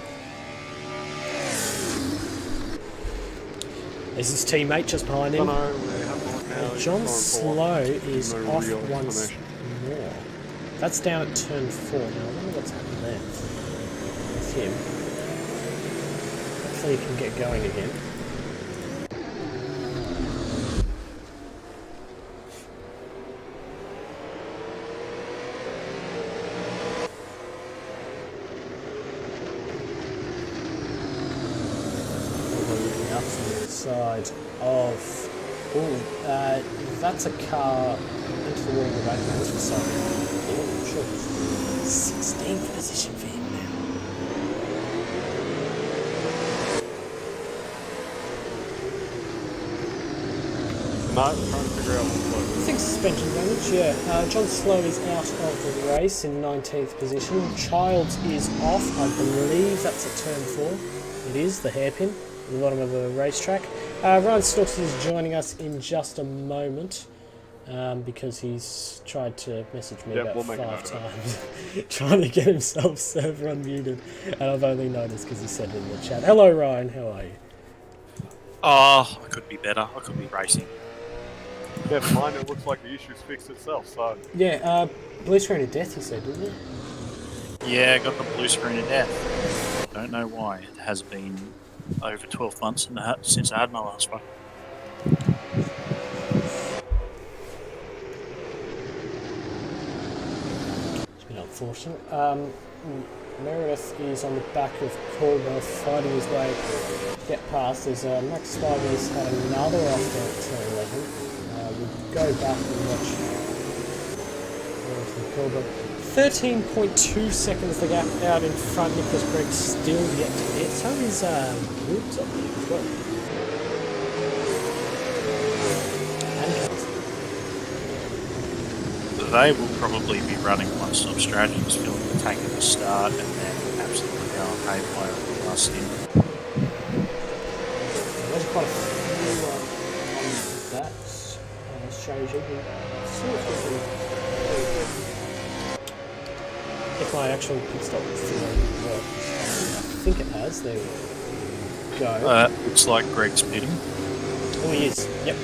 There's his teammate just behind him. John Slow is off once more. That's down at turn 4. Now, I wonder what's happened there with him. Hopefully he can get going again. Side of... Oh, that's a car into the wall in the back. That's for sorry. Oh, sure. 16th position for him now. No, I'm trying to figure out what's I think suspension damage, yeah. John Slow is out of the race in 19th position. Childs is off. I believe that's at turn 4. It is, the hairpin. At the bottom of the racetrack. Ryan Snooks is joining us in just a moment because he's tried to message me about 5 times trying to get himself server unmuted, and I've only noticed because he said it in the chat. Hello Ryan, how are you? Oh, I could be better. I could be racing. Yeah, for mine it looks like the issue's fixed itself, so... Yeah, blue screen of death you said, didn't you? Yeah, got the blue screen of death. Don't know why. It has been over 12 months since I had my last one. It's been unfortunate. Meredith is on the back of Caldwell fighting his way to get past. There's Max Spivey's had another off there at turn 11. We'll go back and watch Caldwell. 13.2 seconds the gap out in front. Nicholas Gregg still yet to hit. So is Woods up there as well. And They will probably be running one-stop strategies, filling the tank at the start, and then absolutely going haywire at the last end. There's quite a few on that strategy. If my actual pit stop thing works. I think it has. There we go. Looks like Greg's pitting. Oh, he is. Yep.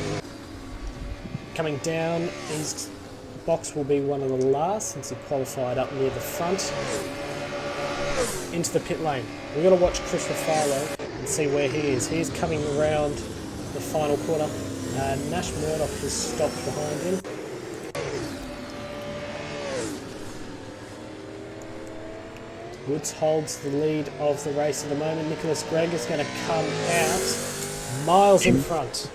Coming down, his box will be one of the last since he qualified up near the front. Into the pit lane. We've got to watch Chris Refalo and see where he is. He is coming around the final corner. Nash Murdock has stopped behind him. Woods holds the lead of the race at the moment. Nicholas Gregg is going to come out miles in front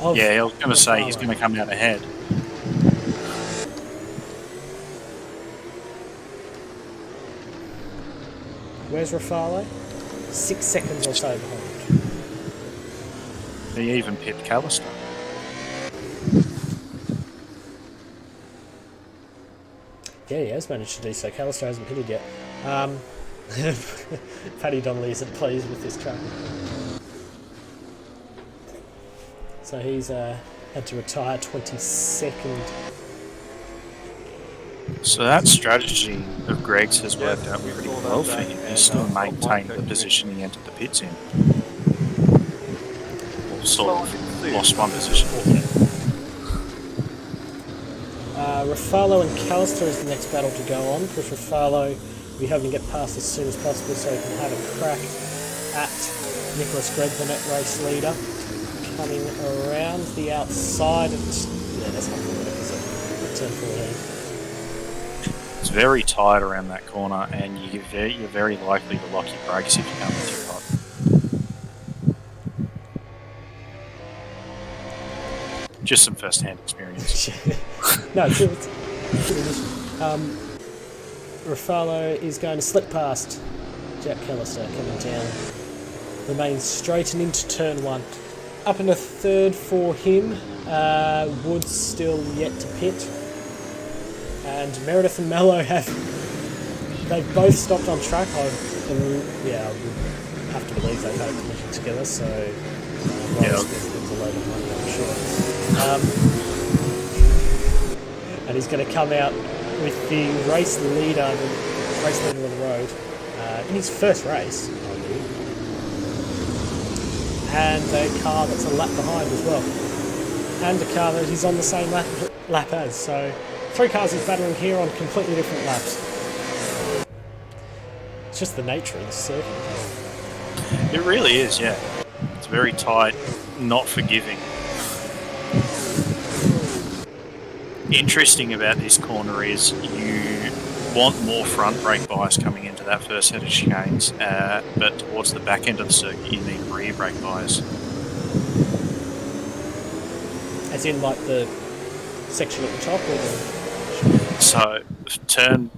of... Yeah, I was going to say he's going to come out ahead. Where's Refalo? 6 seconds or so behind. He even pipped Callister. Yeah, he has managed to do so. Callister hasn't pitted yet. Paddy Donnelly isn't pleased with this track. So he's had to retire 22nd. So that strategy of Greg's has worked out pretty well for him. He's still maintained the position he entered the pits in. sort of lost one position. Refalo and Callister is the next battle to go on, because Refalo will be hoping to get past as soon as possible so he can have a crack at Nicholas Gregg, the net race leader. Coming around the outside of yeah, that's not good, is it? Turn 14. It's very tight around that corner, and you're very likely to lock your brakes if you come with your hot. Just some first-hand experience. No, it's Refalo is going to slip past Jack Callister coming down the main straight and into turn 1. Up in a third for him. Woods still yet to pit. And Meredith and Mello they've both stopped on track. I would have to believe they've had a collision together, so there's a load of money, I'm sure. And he's going to come out with the race leader on the road in his first race, I believe. And a car that's a lap behind as well. And a car that he's on the same lap as. So 3 cars he's battling here on completely different laps. It's just the nature of the circuit. It really is, yeah. It's very tight, not forgiving. Interesting about this corner is you want more front brake bias coming into that first set of chicanes, but towards the back end of the circuit you need rear brake bias. As in like the section at the top or the... So turn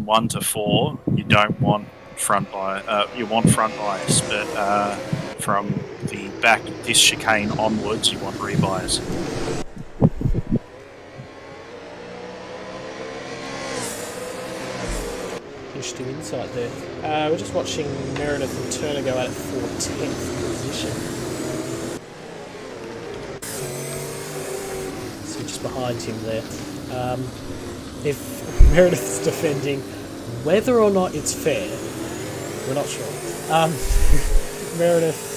1 to 4 you don't want front bias, you want front bias, but from the back this chicane onwards you want rear bias. Interesting insight there. We're just watching Meredith and Turner go out for 10th position. So just behind him there. If Meredith's defending, whether or not it's fair, we're not sure. Meredith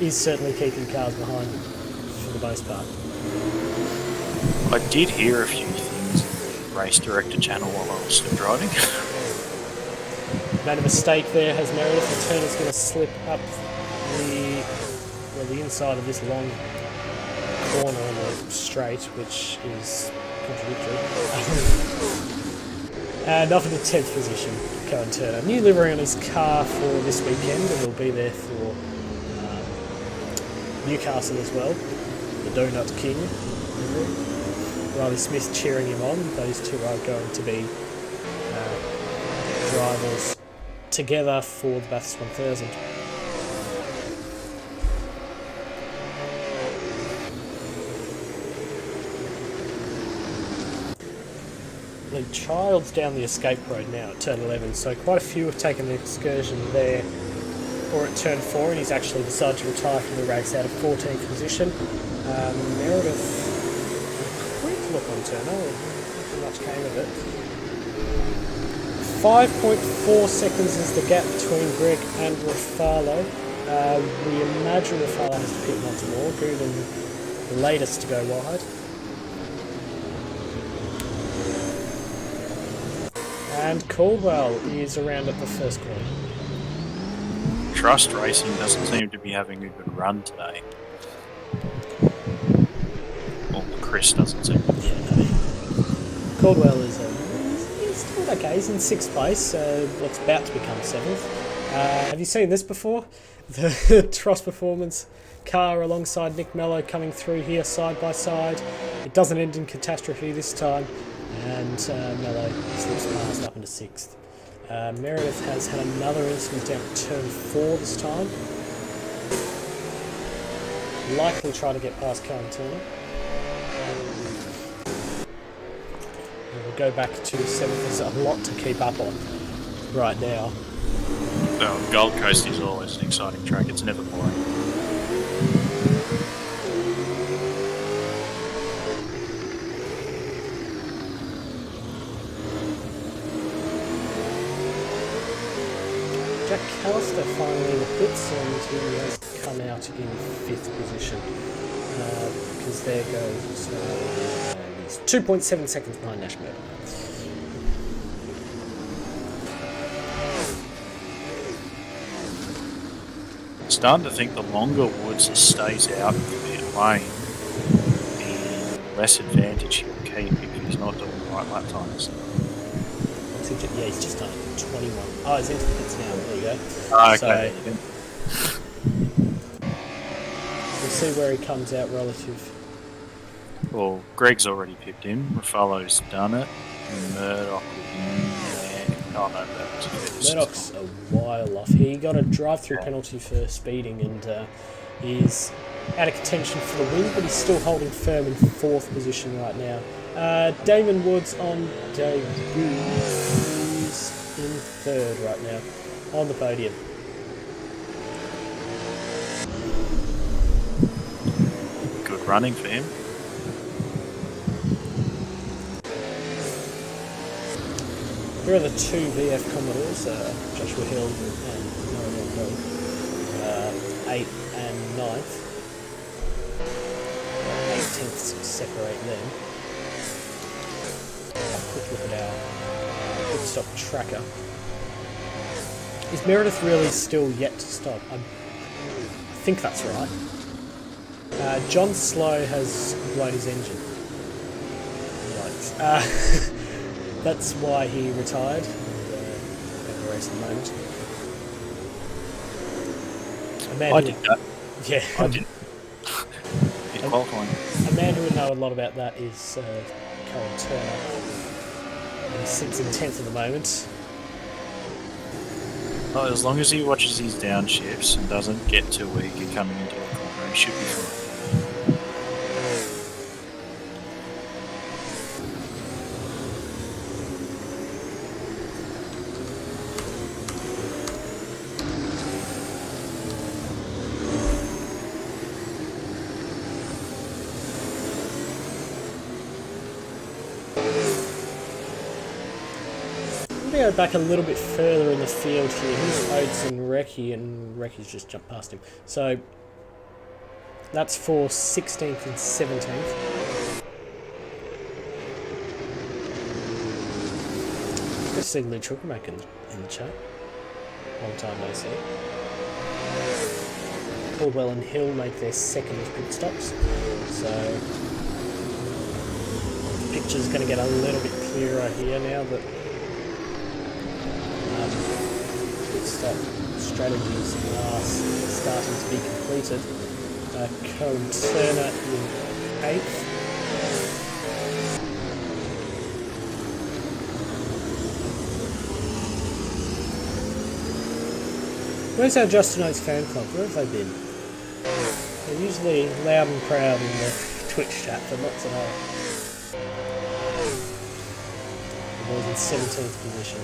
is certainly keeping cars behind him for the most part. I did hear a few things in the race director channel while I was still driving. Made a mistake there, has Meredith. The Turner's going to slip up the inside of this long corner on the straight, which is contradictory. And up in the 10th position, Cohen Turner. New livery on his car for this weekend, and will be there for Newcastle as well. The Donut King. Riley Smith cheering him on. Those two are going to be drivers together for the Bathurst 1000. The Child's down the escape road now at turn 11, so quite a few have taken the excursion there. Or at turn 4, and he's actually decided to retire from the race out of 14th position. Meredith, quick look on Turner, not much came of it. 5.4 seconds is the gap between Greg and Refalo. We imagine Refalo has to pit once more. Goonan, the latest to go wide. And Caldwell is around at the first corner. Trust Racing doesn't seem to be having a good run today. Well, Chris doesn't seem to be. Yeah, no. Caldwell is he's still okay. He's in 6th place, what's about to become 7th. Have you seen this before? The Tross Performance car alongside Nick Mello coming through here side by side. It doesn't end in catastrophe this time, and Mello slips past up into 6th. Meredith has had another incident down at turn 4 this time. Likely try to get past Cohen Turner. We'll go back to 7th. There's a lot to keep up on right now. Well, Gold Coast is always an exciting track. It's never boring. Jack Callister finally in the pits, and he has come out in 5th position. Because there goes... he's 2.7 seconds behind Nash Murdock. Starting to think the longer Woods stays out of the pit lane, the less advantage he'll keep if he's not doing the right lap times. Yeah, he's just done 21. Oh, he's into the pits now. There you go. Okay. So, we'll see where he comes out relative. Well, Greg's already pipped him. Refalo's done it. Murdock oh no, Murdock's a while off. He got a drive-through penalty for speeding and he's out of contention for the win, but he's still holding firm in 4th position right now. Damon Woods on debut. He's in 3rd right now on the podium. Good running for him. Here are the 2 VF Commodores, Joshua Hill and Murdock Hill, 8th and 9th. 8 tenths separate them. Have a quick look at our pit stop tracker. Is Meredith really still yet to stop? I think that's right. John Slow has blown his engine. Yikes. That's why he retired and at the race at the moment. I did that. Yeah. I didn't. In qualifying. A man who would know a lot about that is Colin Turner. And he sits in 10th at the moment. Well, as long as he watches his downshifts and doesn't get too weak and coming into a corner, he should be fine. Go back a little bit further in the field here. Here's Oates and Recky's just jumped past him. So that's for 16th and 17th. Good to see Lee Truckermack in the chat. Long time no see. Caldwell and Hill make their 2nd pit stops. So the picture's going to get a little bit clearer here now that stop strategies are starting to be completed. Colin Turner in 8th. Where's our Justin Oates fan club? Where have they been? They're usually loud and proud in the Twitch chat, but not today. The boys in 17th position.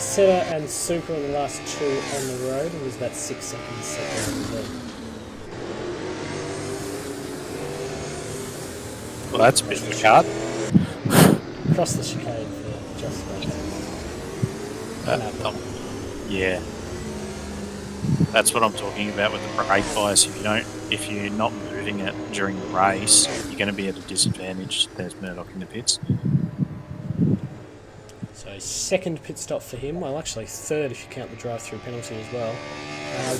Seta and Super are the last 2 on the road, and there's about 6 seconds separating them. Well, that's a bit of a card. Across the chicane for just that. Yeah. That's what I'm talking about with the brake bias. If you're not moving it during the race, you're going to be at a disadvantage. There's Murdock in the pits. So 2nd pit stop for him. Well, actually 3rd if you count the drive-through penalty as well.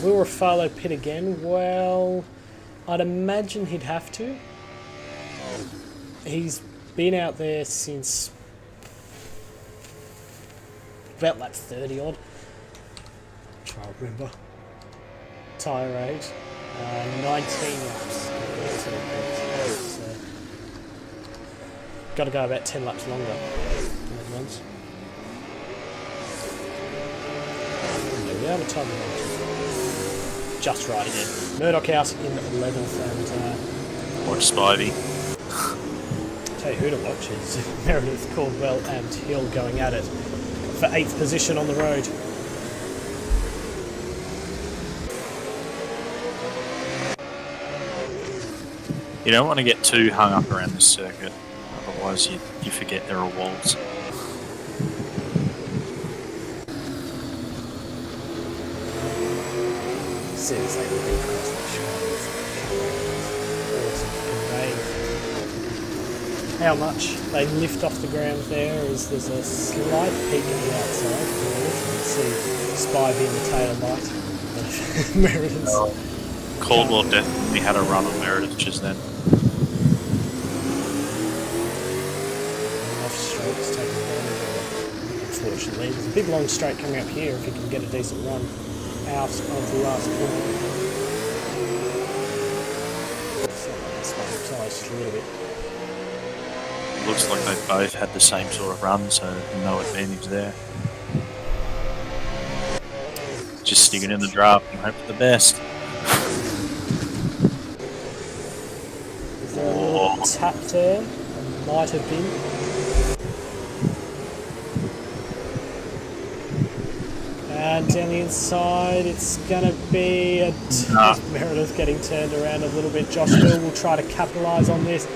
Will Refalo pit again? Well, I'd imagine he'd have to. He's been out there since about lap 30 odd. Try to remember. Tyre age. 19 laps. So, got to go about 10 laps longer. Once. Yeah, the time just right again. Murdock out in 11th and Watch Spivey. tell you who to watch is Meredith, Caldwell and Hill going at it for 8th position on the road. You don't want to get too hung up around this circuit, otherwise you forget there are walls. Seriously, looking across the how much they lift off the ground there is there's a slight peak on the outside. You can see Spivey in the tail light. Meredith's. Caldwell definitely had a run on Meredith just then. Off straights taking advantage of it, unfortunately. There's a big long straight coming up here if he can get a decent run out of the last corner. Just a little bit. Looks like they both had the same sort of run, so no advantage there. Just stick it in the draft and hope for the best. Is there a little tap there? Might have been. And down the inside, it's going to be a Meredith getting turned around a little bit. Josh Hill will try to capitalise on this.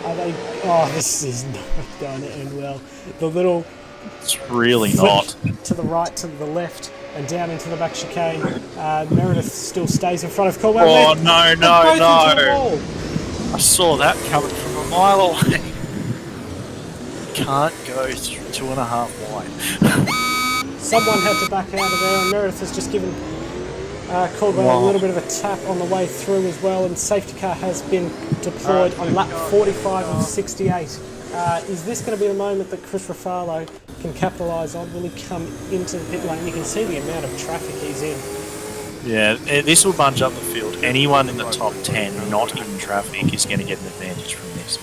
Are they? Oh, this is not going to end well. The little. It's really not. To the right, to the left, and down into the back chicane. Meredith still stays in front of Caldwell. Oh, no. I saw that coming from a mile away. Can't go through 2.5 wide. Someone had to back out of there, and Meredith has just given Caldwell a little bit of a tap on the way through as well, and safety car has been deployed on lap 45 of 68. Is this going to be the moment that Chris Refalo can capitalise on? Will he come into the pit lane? You can see the amount of traffic he's in. Yeah, this will bunch up the field. Anyone in the top 10 not in traffic is going to get an advantage from this.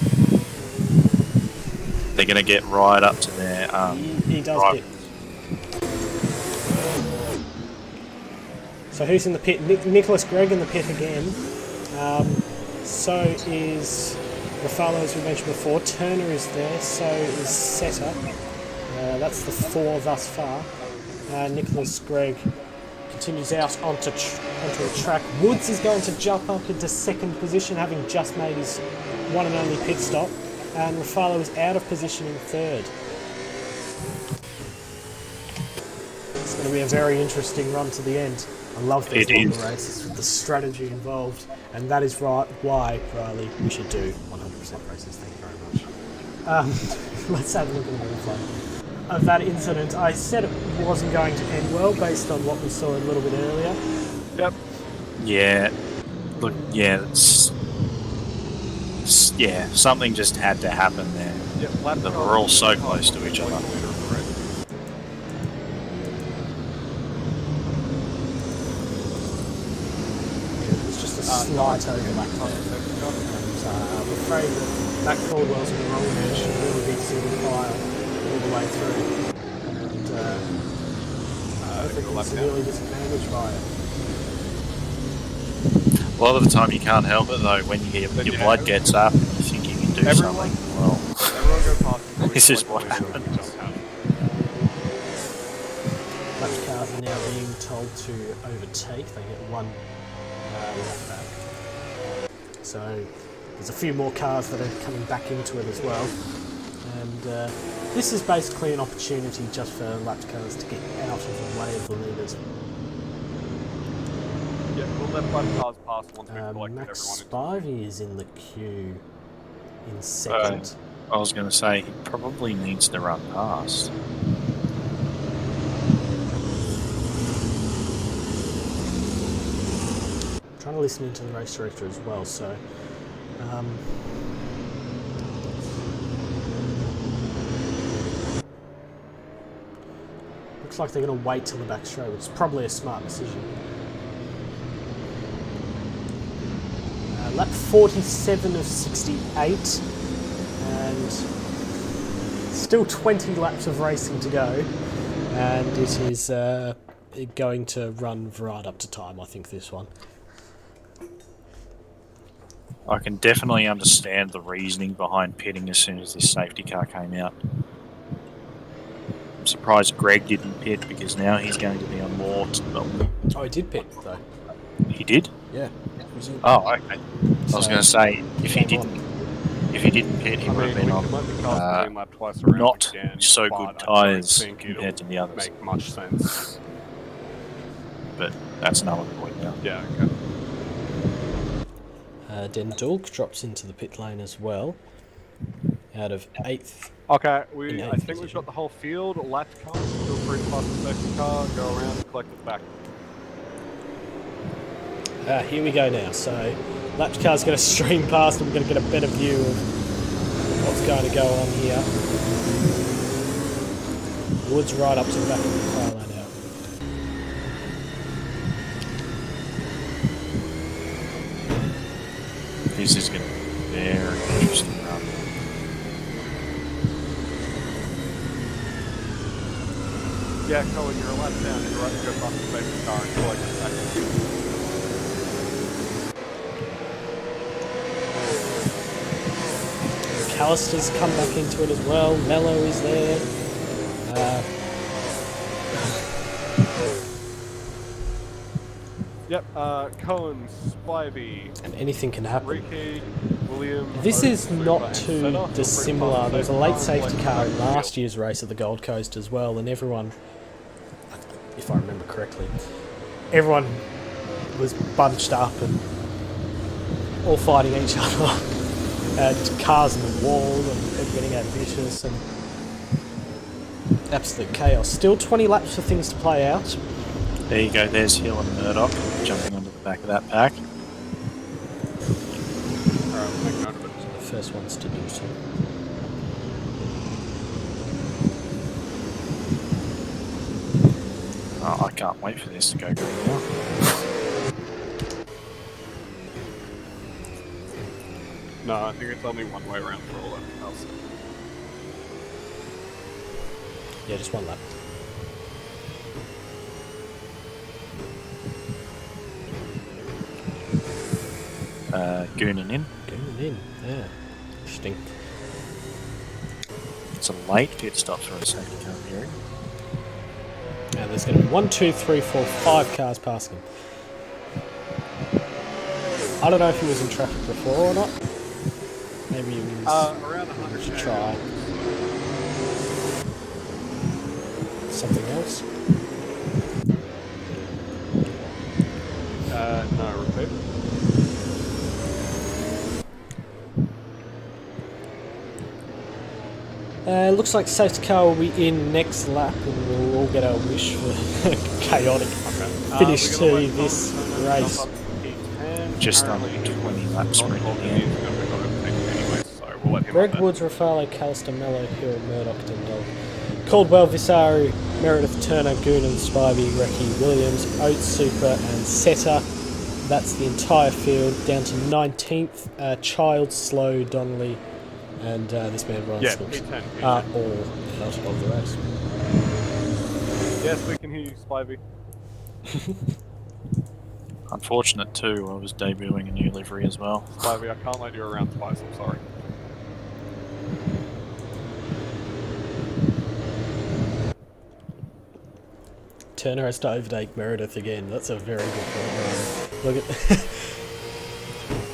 They're going to get right up to their... he does right. pit. So who's in the pit? Nicholas Gregg in the pit again. So is Refalo, as we mentioned before. Turner is there. So is Setter. That's the 4 thus far. Nicholas Gregg continues out onto a track. Woods is going to jump up into second position, having just made his one and only pit stop. And Refalo is out of position in third. It's going to be a very interesting run to the end. I love these long races with the strategy involved, and that is why, Riley, we should do 100% races. Thank you very much. Let's have a look at the replay of that incident. I said it wasn't going to end well based on what we saw a little bit earlier. Yep. Yeah. Look, yeah, something just had to happen there. Yep. They were all so close to each other. Slight overlap there. I'm afraid that Caldwell's in the wrong direction. Really big single fire all the way through. And I think he's severely disadvantaged by it. A lot of the time you can't help it though, when your blood gets up and you think you can do something. Well, this is what happens. Lap cars are now being told to overtake. They get one lap back. So there's a few more cars that are coming back into it as well. And this is basically an opportunity just for lapped cars to get out of the way of the leaders. Yeah, we'll let both cars pass once we've collected Max everyone. Spivey is in the queue in second. I was going to say, he probably needs to run past. Trying to listen into the race director as well, so looks like they're going to wait till the back straight, which is probably a smart decision. Lap 47 of 68, and still 20 laps of racing to go, and it is going to run right up to time, I think, this one. I can definitely understand the reasoning behind pitting as soon as this safety car came out. I'm surprised Greg didn't pit, because now he's going to be on more... Oh, he did pit, though. He did? Yeah. Oh, okay. I was going to say, if he didn't pit, he would have been on not so good tyres compared to the others. Make much sense. But that's another point now. Yeah, okay. Den Dulk drops into the pit lane as well. out of 8th. Okay, In I think position. we've got the whole field. Lapped car, feel free to pass the safety car, go around and collect it back. Here we go now. So, lapped car's going to stream past and we're going to get a better view of what's going to go on here. Woods right up to the back of the car line now. This is going to be very interesting run. Yeah, Cohen, you're allowed down. You're right to go past the safety car and collect it back. Callister's come back into it as well. Mello is there. Yep, Cohen, Spivey, And anything can happen. Ricky, William. This Oak, is Super, not and too Setter. Feel free to dissimilar. pass the There was a safety late and safety collect car it in back. last year's race at the Gold Coast as well, and everyone, if I remember correctly, everyone was bunched up and all fighting each other, and cars on the wall, and getting out vicious, and absolute chaos. Still 20 laps for things to play out. There you go, there's Hill and Murdock jumping onto the back of that pack. Alright, we'll make note of it. The first ones to do so. Oh, I can't wait for this to go green now. No, I think it's only one way around for all everything else. Yeah, just one lap. Goonan in. Going in. Yeah. Interesting. It's a late pit stop for a safety car here. Now there's going to be 1, 2, 3, 4, 5 cars passing him. I don't know if he was in traffic before or not. Maybe he was. Around 100. Should try something else. No, repeat. Looks like safety car will be in next lap, and we'll all get our wish for a chaotic finish to this race. Just under 20 laps remaining. Greg Woods, Refalo, Callister, Mello, Hill, Murdock, Dindal, Caldwell, Visaru, Meredith, Turner, Goonan, Spivey, Recce, Williams, Oates, Super, and Setter. That's the entire field, down to 19th. Child, Slow, Donnelly, and this man Ron Snooks are all out of the race. Yes, we can hear you, Spivey. Unfortunate too, I was debuting a new livery as well. Spivey, I can't let you around twice, I'm sorry. Turner has to overtake Meredith again. That's a very good point. Look at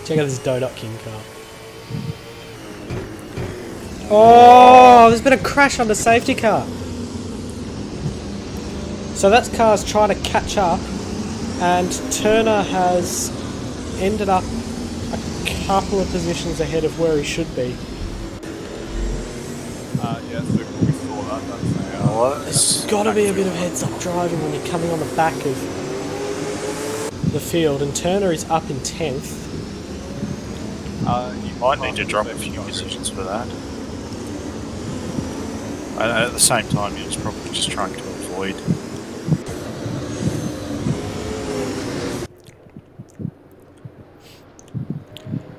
check out this Donut King car. Oh, there's been a crash on the safety car. So that car's trying to catch up, and Turner has ended up a couple of positions ahead of where he should be. Yeah, Super, we saw that. There's got to be a bit of heads-up driving when you're coming on the back of the field, and Turner is up in 10th. You might need to drop a few positions for that. And at the same time, you're probably just trying to avoid.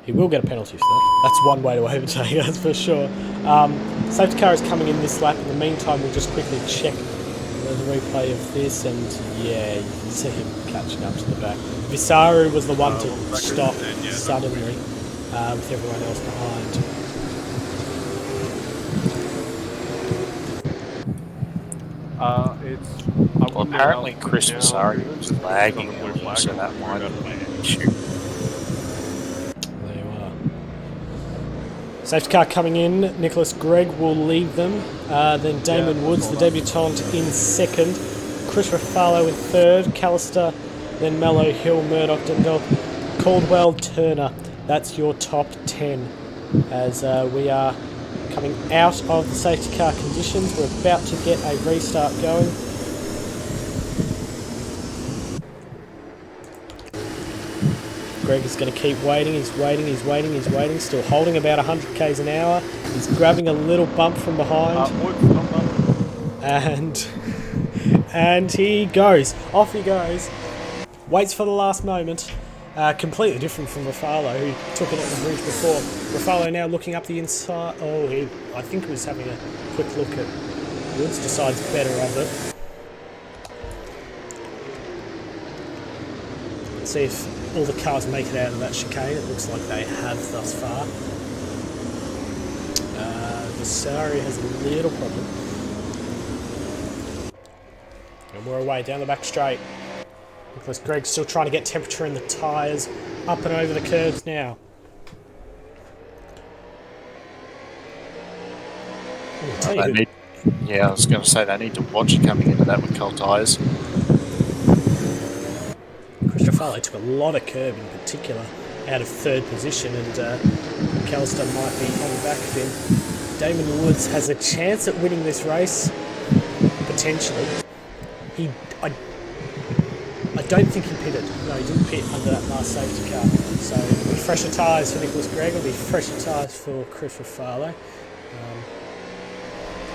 He will get a penalty for that. That's one way to overtake, that's for sure. Safety car is coming in this lap. In the meantime, we'll just quickly check the replay of this, and yeah, you can see him catching up to the back. Visaru was the one to stop suddenly, with everyone else behind. Well, apparently Chris Visaru was lagging earlier, so that might have been an issue. There you are. Safety car coming in. Nicholas Gregg will lead them. Then Damon Woods, the debutant, in second. Chris Refalo in third. Callister, then Mello, Hill, Murdock, Dindal, Caldwell, Turner. That's your top 10 as we are coming out of the safety car conditions. We're about to get a restart going. Greg is going to keep waiting. He's waiting. Still holding about 100 k's an hour. He's grabbing a little bump from behind. And he goes. Off he goes. Waits for the last moment. Completely different from Refalo, who took it at the bridge before. Refalo now looking up the inside. Oh, I think he was having a quick look at Woods. Decides better of it. Let's see if all the cars make it out of that chicane. It looks like they have thus far. Vasari has a little problem. And we're away down the back straight. Nicholas Gregg's still trying to get temperature in the tyres. Up and over the curves now. I was going to say they need to watch it coming into that with cold tyres. Refalo took a lot of curb in particular out of third position, and McAllister might be on the back of him. Damon Woods has a chance at winning this race, potentially. I don't think he pitted. No, he didn't pit under that last safety car. So it'll be fresher tyres for Nicholas Gregg, it'll be fresher tyres for Chris Refalo.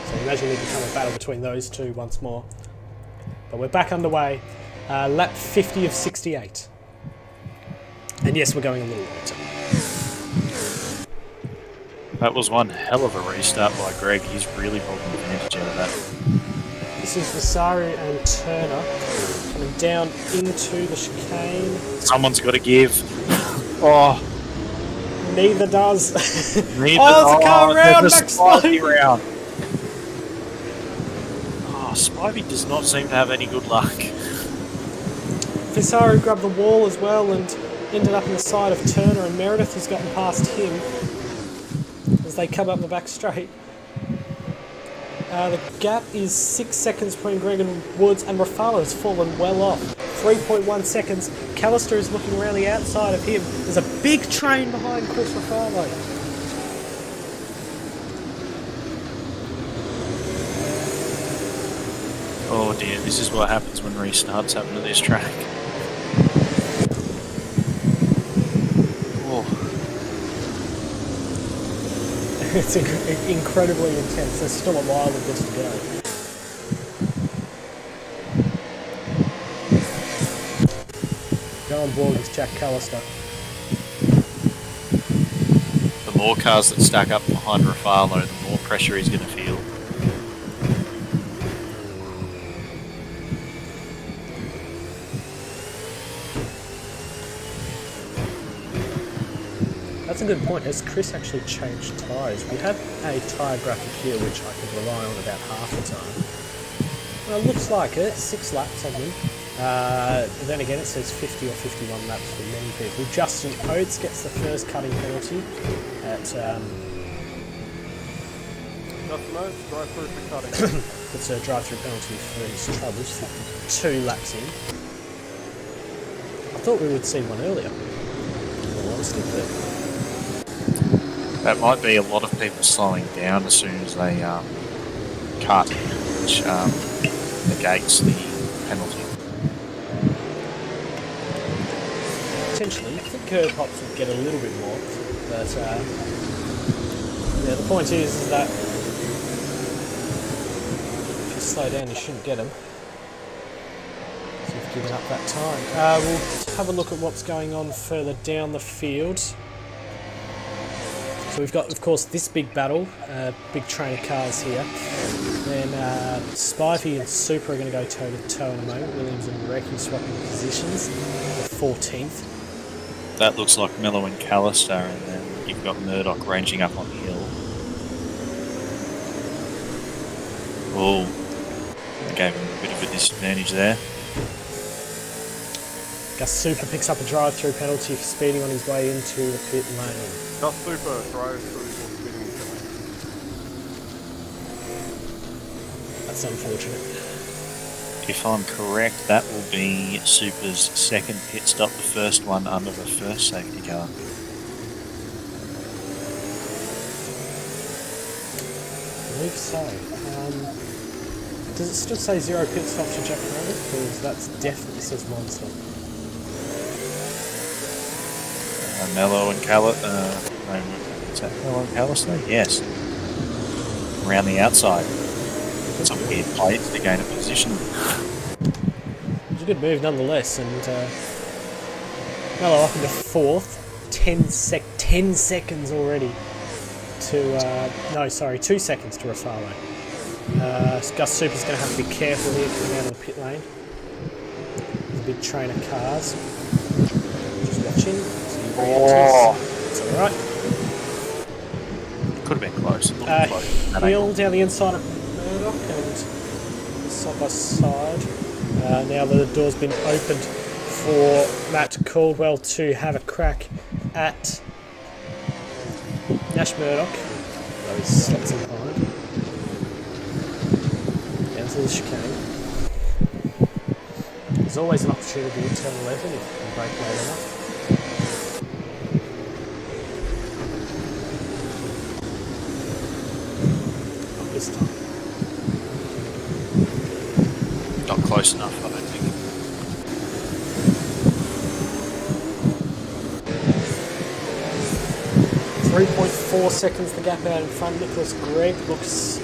So imagine it become a battle between those two once more. But we're back underway. Lap 50 of 68. And yes, we're going a little later. That was one hell of a restart by Greg. He's really holding advantage out of that. This is Vasari and Turner coming down into the chicane. Someone's got to give. Oh. Neither does. Neither. Oh, it's a car round, Max Spivey round. Oh, Spivey does not seem to have any good luck. Vasari grabbed the wall as well and ended up on the side of Turner, and Meredith has gotten past him as they come up the back straight. The gap is 6 seconds between Greg and Woods, and Refalo has fallen well off. 3.1 seconds. Callister is looking around the outside of him. There's a big train behind Chris Refalo. Oh dear, this is what happens when restarts happen to this track. It's incredibly intense. There's still a while of this to go. Go on board with Jack Callister. The more cars that stack up behind Refalo, the more pressure he's going to feel. That's a good point. Has Chris actually changed tyres? We have a tyre graphic here which I can rely on about half the time. Well, it looks like it. 6 laps on them. Then again, it says 50 or 51 laps for many people. Justin Oates gets the first cutting penalty at... Justin Oates, drive-through for cutting. It's a drive-through penalty for his troubles. 2 laps in. I thought we would see one earlier. Well, honestly, but... That might be a lot of people slowing down as soon as they cut, which negates the penalty. Potentially, I think curb hops would get a little bit more, but yeah, the point is that if you slow down, you shouldn't get them. So you've given up that time. We'll have a look at what's going on further down the field. So we've got, of course, this big battle, big train of cars here. Then Spivey and Super are going to go toe-to-toe in a moment. Williams and Recchi swapping positions. The 14th. That looks like Mello and Callister, and then you've got Murdock ranging up on the hill. Oh, gave him a bit of a disadvantage there. Gus Super picks up a drive-through penalty for speeding on his way into the pit lane. Gus Super drives through for speeding. That's unfortunate. If I'm correct, that will be Super's second pit stop, the first one under the first safety car. believe so. Does it still say 0 pit stops for Jack Murdock? Because that definitely says monster. Mello and Callis. Is that Mello and Callis? Yes. Around the outside. It's a weird place to gain a position. It's a good move nonetheless, and Mello up into 4th. 10 seconds already to... 2 seconds to Refalo. Gus Super's going to have to be careful here coming out of the pit lane. There's a big train of cars. Just watching. It's alright. Could have been close. Heel down the inside of Murdock and side by side. Now that the door's been opened for Matt Caldwell to have a crack at Nash Murdock. Those slots in behind. Down to the chicane. There's always an opportunity to turn 11 if you can break late enough. Not this time. Not close enough, I don't think. .4 seconds the gap out in front. Nicholas Gregg looks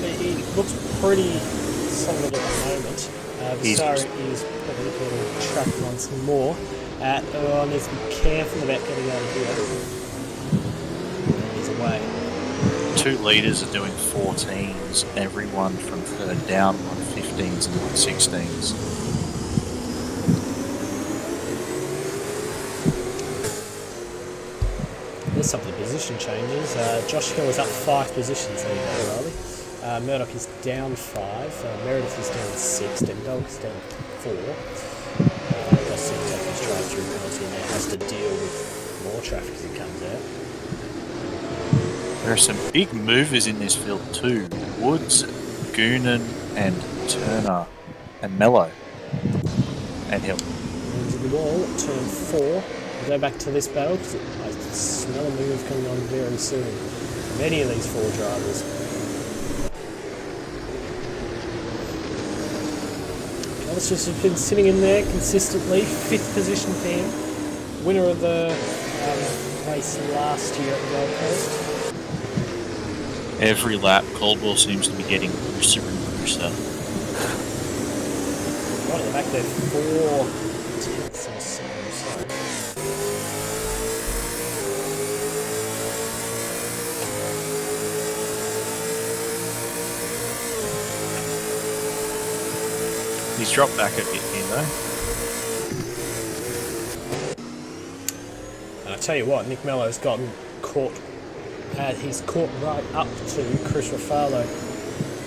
he looks pretty solid at the moment. Visara is probably looking at the track once more. Needs to be careful about getting out of here. He's away. 2 leaders are doing 14s, everyone from 3rd down on 15s and 16s. There's some of the position changes. Josh Hill is up 5 positions there, Riley. Murdock is down 5. Meredith is down 6. Dendog is down 4. Gus Super taking his drive-through penalty now has to deal with more traffic as he comes out. There are some big movers in this field too. Woods, Goonan and Turner and Mello and Hill. Into the wall, turn 4. We'll go back to this battle because I smell a move coming on very soon. Many of these 4 drivers. Callis has been sitting in there consistently. 5th position for him. Winner of the race last year at the Gold Coast. Every lap, Caldwell seems to be getting looser and looser. Right at the back there, 4 tenths of a second. So. He's dropped back a bit here though. And I tell you what, Nick Mello's gotten caught. He's caught right up to Chris Refalo,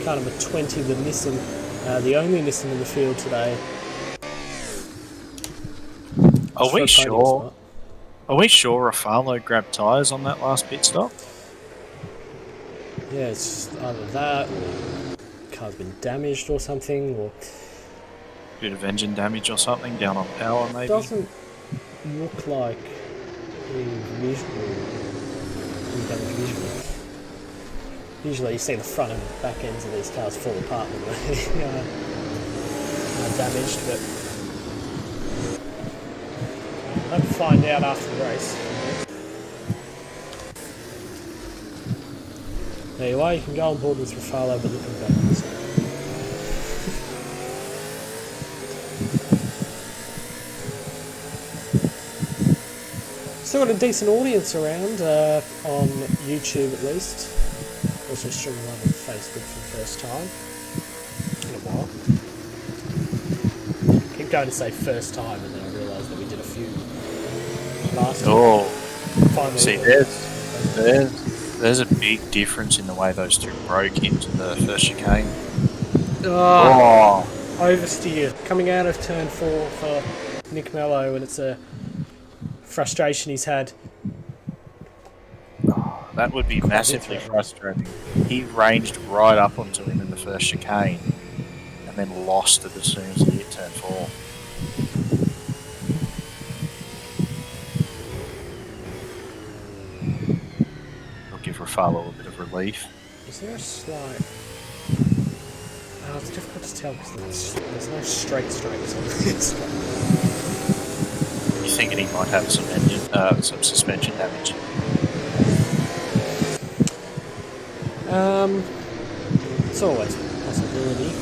kind of a 20, the Nissan, the only Nissan in the field today. Are we sure Refalo grabbed tyres on that last pit stop? Yeah, it's either that, or the car's been damaged or something, or... Bit of engine damage or something down on power maybe? It doesn't look like visually. Usually you see the front and back ends of these cars fall apart when they are damaged, but I'll find out after the race. There you are, you can go on board with Refalo, but looking backwards. Still got a decent audience around, on YouTube at least. Also streaming live on Facebook for the first time in a while. I keep going to say first time and then I realise that we did a few last time. Oh, Finally, see, there's a big difference in the way those 2 broke into the first chicane. Oversteer coming out of turn 4 for Nick Mello, and it's a frustration he's had. That would be massively frustrating. He ranged right up onto him in the first chicane and then lost it as soon as he hit turn 4. I'll give Refalo a bit of relief. Is there a slight... Oh, it's difficult to tell because there's no straight straights on this. You thinking he might have some suspension damage? It's always a possibility.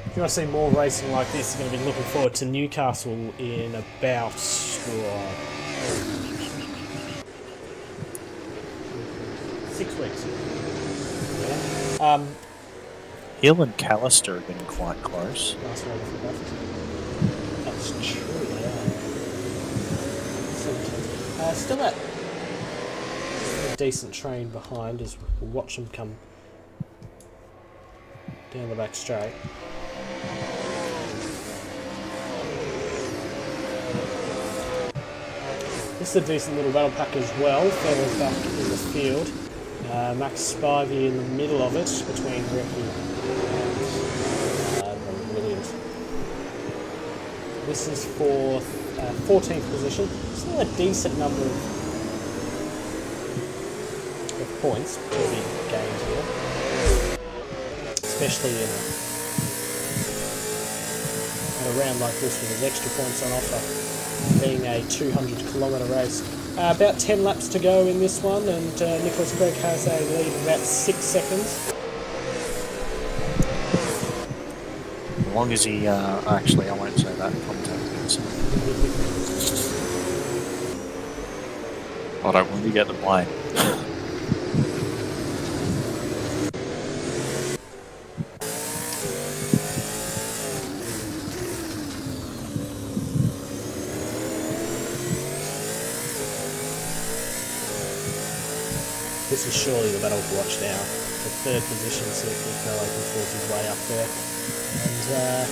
If you want to see more racing like this, you're going to be looking forward to Newcastle in about 6 weeks. Yeah. Hill and Callister have been quite close. Last one for left. That's true, yeah. Still a decent train behind as we watch them come down the back straight. This is a decent little battle pack as well. Further back in the field. Max Spivey in the middle of it between Ricky and Williams. This is for 14th position. Still a decent number of points to be gained here. Especially in a round like this with his extra points on offer, being a 200-kilometre race. About 10 laps to go in this one, and Nicholas Craig has a lead of about 6 seconds. As long as he, actually I won't say that, contact wins. I don't want to get the blame. This is surely the battle to watch now. The third position, so Refalo can force his way up there. And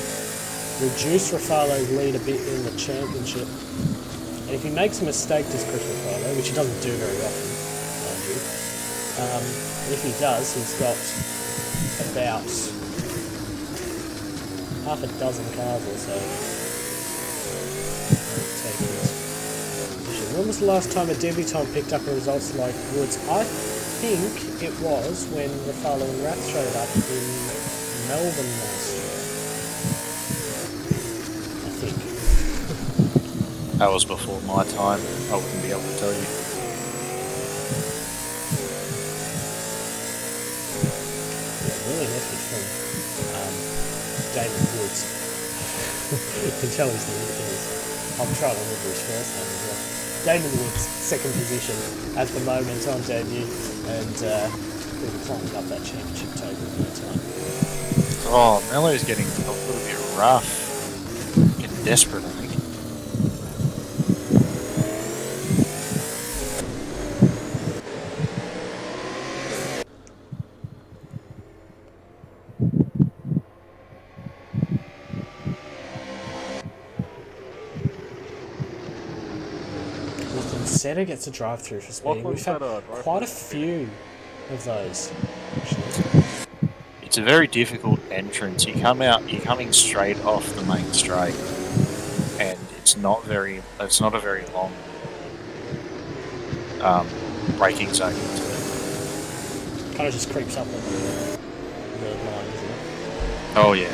reduce Refalo's lead a bit in the championship. And if he makes a mistake, does Chris Refalo, which he doesn't do very often, mind you. If he does, he's got about half a dozen cars or so. When was the last time a debutant picked up a results like Woods? I think it was when Refalo and Rath showed up in Melbourne last year. I think. That was before my time. I wouldn't be able to tell you. Yeah, really effort from David Woods. You can tell he's I'm trying to remember his first name as well. Damon Woods, second position at the moment on debut, and we'll be climbing up that championship table in no time. Oh, Mello's getting a little bit rough. Getting desperate, I think. Setter gets a drive-through for speeding. We've had quite a few of those, actually. It's a very difficult entrance. You come out, you're coming straight off the main straight, and it's not a very long braking zone into it. Kind of just creeps up on the red line, isn't it? Oh yeah.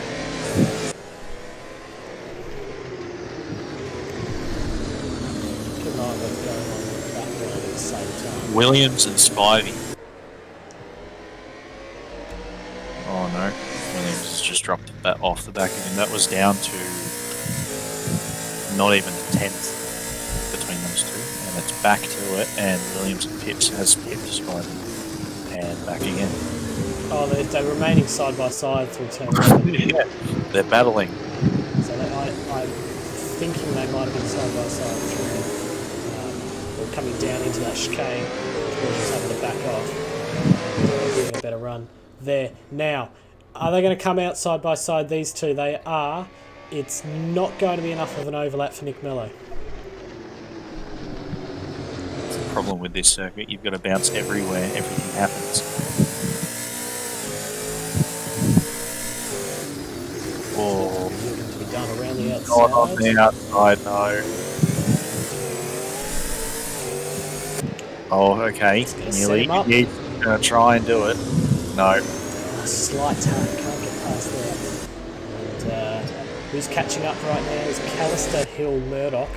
Williams and Spivey. Oh no, Williams has just dropped that off the back of him. That was down to not even a tenth between those two, and it's back to it. And Williams and Pips has pipped Spivey, and back again. Oh, they're remaining side by side through turn 11. Yeah, they're battling. So I'm thinking they might have been side by side through. Coming down into that chicane, we're just having to back off. Getting a better run there. Now, are they going to come out side by side, these two? They are. It's not going to be enough of an overlap for Nick Mello. That's the problem with this circuit. You've got to bounce everywhere. Everything happens. Oh, not on the outside, no. Oh, okay. Nearly. He's going to try and do it. No. Slight tap, can't get past there. And who's catching up right now is Callister, Hill, Murdock,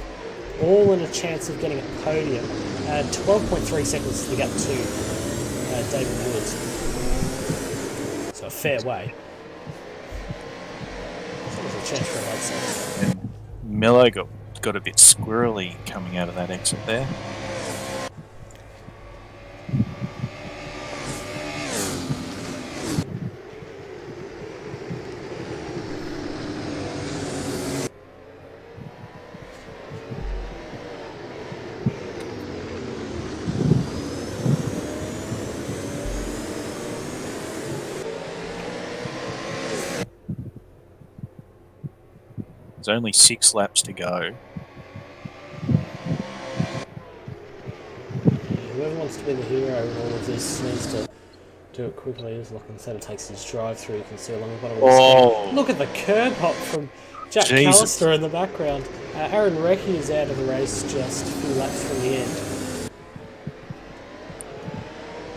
all in a chance of getting a podium. 12.3 seconds to get to David Woods. So a fair way. So there's a chance for a late second. And Miller got a bit squirrely coming out of that exit there. There's only 6 laps to go. Whoever wants to be the hero in all of this needs to do it quickly. As Lachlan said, it takes his drive through. You can see along the bottom of the screen. Look at the curb hop from Jack Callister in the background. Aaron Recchi is out of the race just a few laps from the end.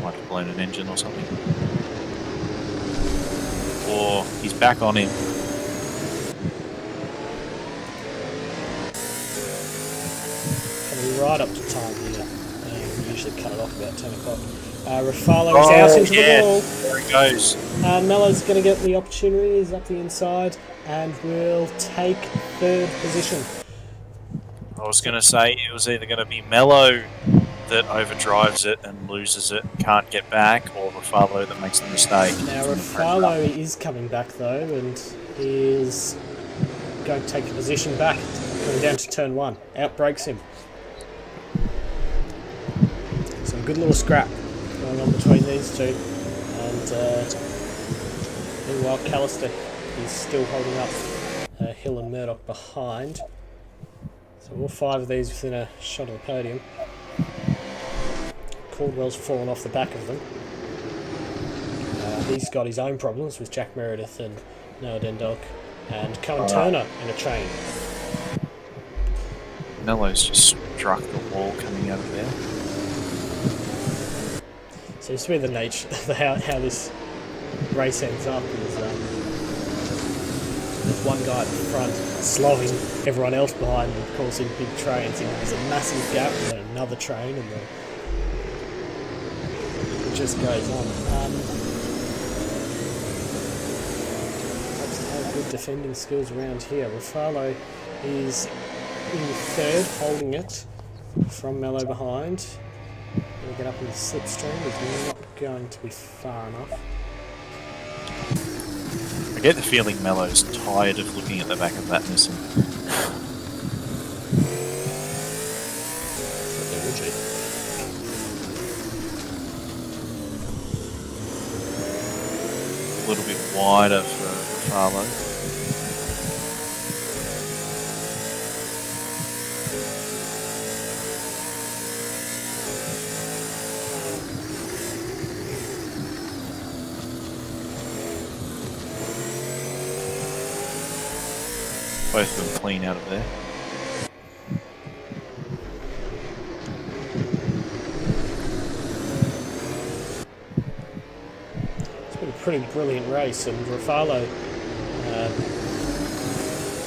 Might have blown an engine or something. Or he's back on him. Right up to time here. We usually cut it off about 10 o'clock. Refalo is out into the wall. There he goes. Mello's going to get the opportunity. He's up the inside and will take 3rd position. I was going to say it was either going to be Mello that overdrives it and loses it and can't get back, or Refalo that makes the mistake. Now Refalo is coming back though, and is going to take the position back, coming down to turn 1. Outbrakes him. So a good little scrap going on between these two, and meanwhile Callister is still holding up Hill and Murdock behind. So all 5 of these within a shot of the podium. Caldwell's fallen off the back of them. He's got his own problems with Jack Meredith and Noah Dendok and Cohen Turner in a train. Mello's just struck the wall coming out of there. Seems to be the nature of how this race ends up is there's one guy at the front slowing everyone else behind and causing big trains. There's a massive gap and then another train, and then it just goes on. Perhaps have good defending skills around here. Refalo is in 3rd, holding it from Mello behind. We'll get up in the slipstream. He's not going to be far enough. I get the feeling Mello's tired of looking at the back of that Nissan. A little bit wider for Refalo. Both of them clean out of there. It's been a pretty brilliant race, and Refalo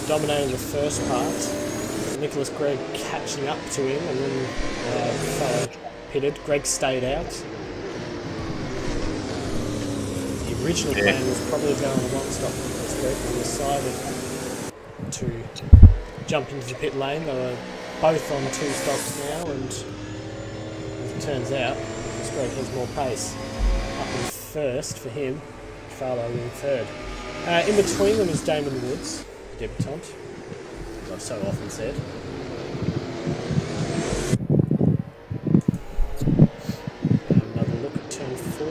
dominating the first part. Nicholas Gregg catching up to him, and then Refalo pitted. Gregg stayed out. The original plan was probably going on a one-stop with Nicholas Gregg, and decided to jump into the pit lane. They were both on 2 stops now, and as it turns out, Greg has more pace. Up in 1st for him, Refalo in 3rd. In between them is Damon Woods, debutant, as I've so often said. Another look at turn 4.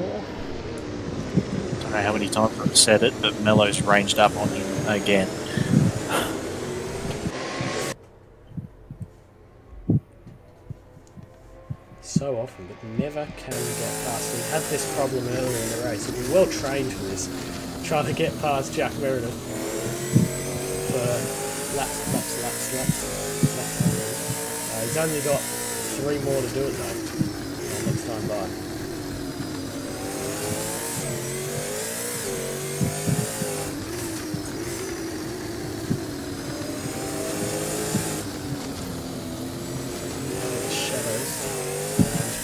I don't know how many times I've said it, but Mello's ranged up on him again. So often, but never can get past. We had this problem earlier in the race. We've been well trained for this, trying to get past Jack Meredith for He's only got 3 more to do it though. Next time by.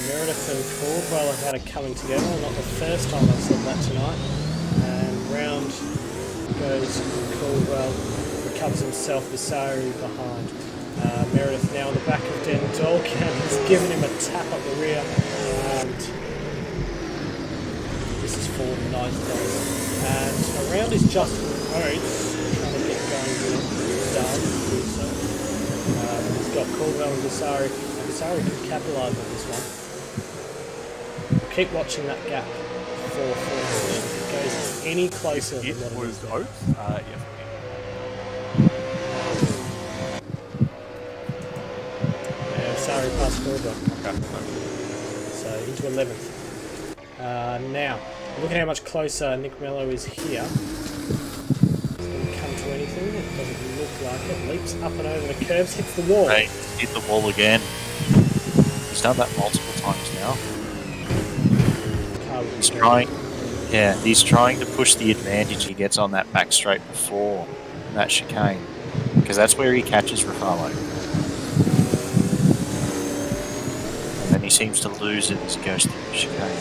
Murdock and Caldwell have had it coming together, not the first time I've said that tonight. And round goes Caldwell, recovers himself, Visari behind. Meredith now on the back of Dendolkan, has given him a tap up the rear, and this is for 9th place. And around is Justin Oates, trying to get going with Dale. He's got Caldwell and Visari. Visari can capitalise on this one. Keep watching that gap for position. If it goes any closer than what it was is Oates? Yes. Sorry, past Caldwell. Okay. So into 11th. Now, look at how much closer Nick Mello is here. It's going to come to anything. It doesn't look like it. Leaps up and over the curves, hits the wall. Hey, hit the wall again. He's done that multiple times now. He's trying to push the advantage he gets on that back straight before that chicane, because that's where he catches Refalo. And then he seems to lose it as he goes through the chicane.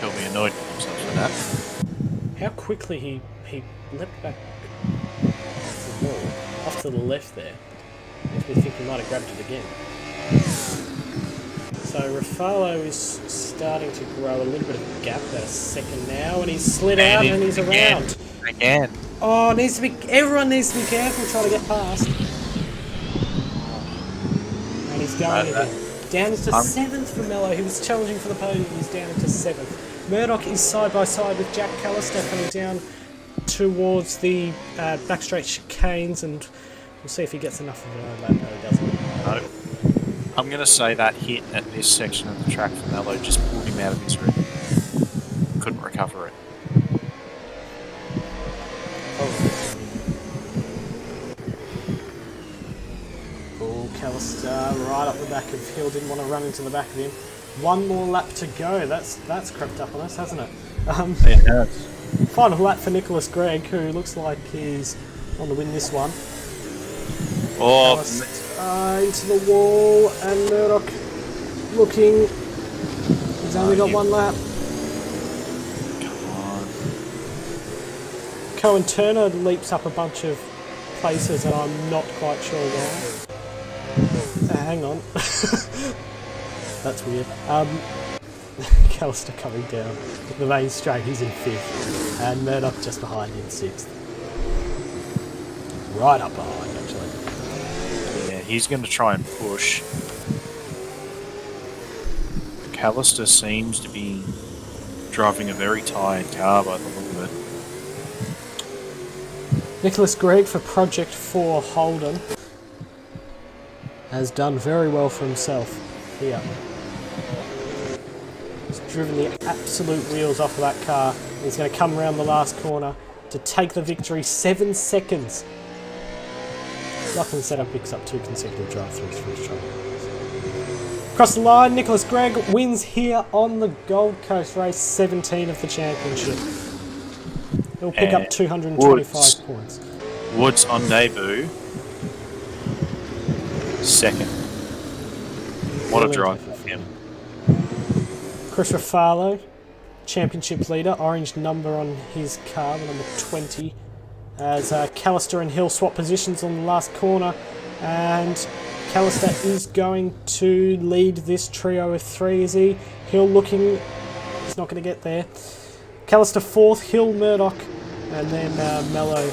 He'll be annoyed with himself for that. How quickly he leapt back off the wall, off to the left there. Makes me think he might have grabbed it again. So Refalo is starting to grow a little bit of a gap, about a second now, and he's slid out and he's around. Again. Oh, everyone needs to be careful trying to get past. And he's going again. Down into 7th for Mello. He was challenging for the podium, he's down into 7th. Murdock is side by side with Jack Callister coming down towards the back straight chicanes, and we'll see if he gets enough of an overlap. No, he doesn't. No. I'm going to say that hit at this section of the track for Mello just pulled him out of his rhythm. Couldn't recover it. Oh, Callister right up the back of Hill, didn't want to run into the back of him. One more lap to go. That's crept up on us, hasn't it? It has. Final lap for Nicholas Gregg, who looks like he's on to win this one. Oh, into the wall, and Murdock looking. He's only got one lap. Come on. Cohen Turner leaps up a bunch of places, and I'm not quite sure why. Hang on. That's weird. Callister coming down the main straight, he's in 5th, and Murdock just behind in 6th. Right up behind, actually. Yeah, he's going to try and push. Callister seems to be driving a very tired car by the look of it. Nicholas Gregg for Project 4 Holden has done very well for himself here. He's driven the absolute wheels off of that car. He's going to come around the last corner to take the victory. 7 seconds. Lachlan Setup picks up 2 consecutive drive-throughs for his trouble. Across the line, Nicholas Gregg wins here on the Gold Coast race 17 of the championship. He'll pick up 225 points. Woods on debut. 2nd. What a drive for him. Chris Refalo, championship leader, orange number on his car, the number 20. As Callister and Hill swap positions on the last corner, and Callister is going to lead this trio of 3, is he? Hill looking, he's not going to get there. Callister 4th, Hill, Murdock, and then Mello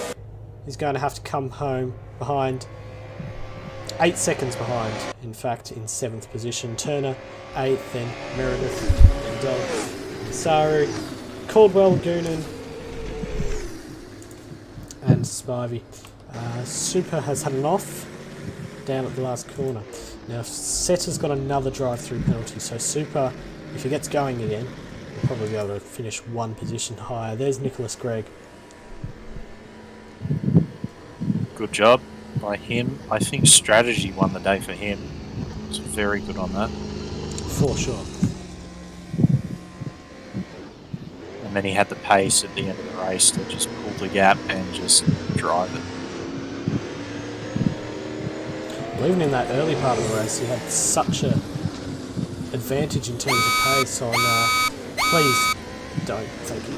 is going to have to come home behind. 8 seconds behind, in fact, in 7th position. Turner 8th, then Meredith, and Saru, Caldwell, Goonan, and Spivey. Super has had an off. down at the last corner. Now, Setter's got another drive-through penalty, so Super, if he gets going again, will probably be able to finish one position higher. There's Nicholas Gregg. Good job by him. I think strategy won the day for him. He's very good on that. For sure. And then he had the pace at the end of the race to just pull the gap and just drive it. Well, even in that early part of the race, he had such a advantage in terms of pace on... please don't, thank you.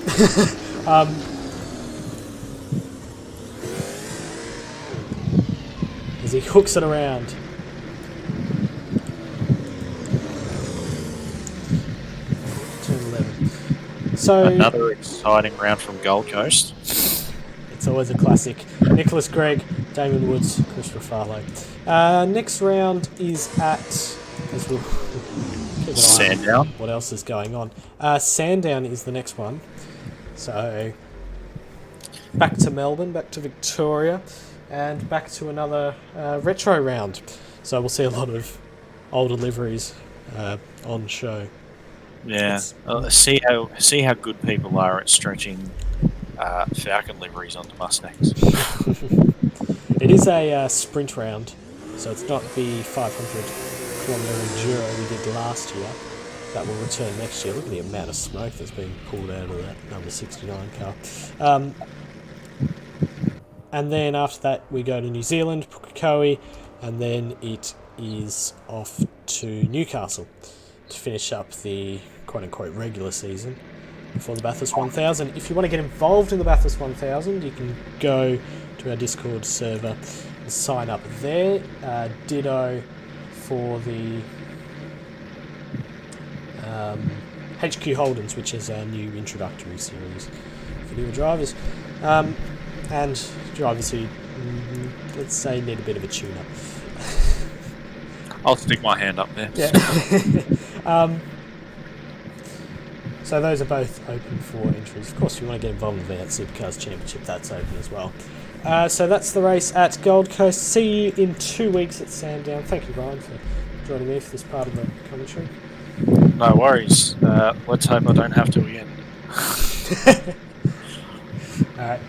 As he hooks it around. Turn 11. So another exciting round from Gold Coast. It's always a classic. Nicholas Gregg, Damon Woods, Chris Refalo. Next round is at... as we'll keep an eye Sandown. on what else is going on. Sandown is the next one. So back to Melbourne, back to Victoria, and back to another retro round. So we'll see a lot of older liveries on show. Yeah, see how good people are at stretching Falcon liveries onto Mustangs. It is a sprint round, so it's not the 500-kilometre enduro we did last year. That will return next year. Look at the amount of smoke that's been pulled out of that number 69 car. And then after that we go to New Zealand, Pukekohe, and then it is off to Newcastle to finish up the quote-unquote regular season for the Bathurst 1000. If you want to get involved in the Bathurst 1000, you can go to our Discord server and sign up there. Ditto for the HQ Holdens, which is our new introductory series for newer drivers. And drivers who, let's say, need a bit of a tune-up. I'll stick my hand up there. Yeah. So those are both open for entries. Of course, if you want to get involved in the Supercars Championship, that's open as well. So that's the race at Gold Coast. See you in 2 weeks at Sandown. Thank you, Brian, for joining me for this part of the commentary. No worries. Let's hope I don't have to again. Alright.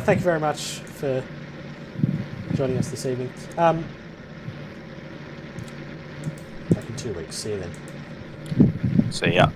Thank you very much for joining us this evening. Back in 2 weeks. See you then. See ya.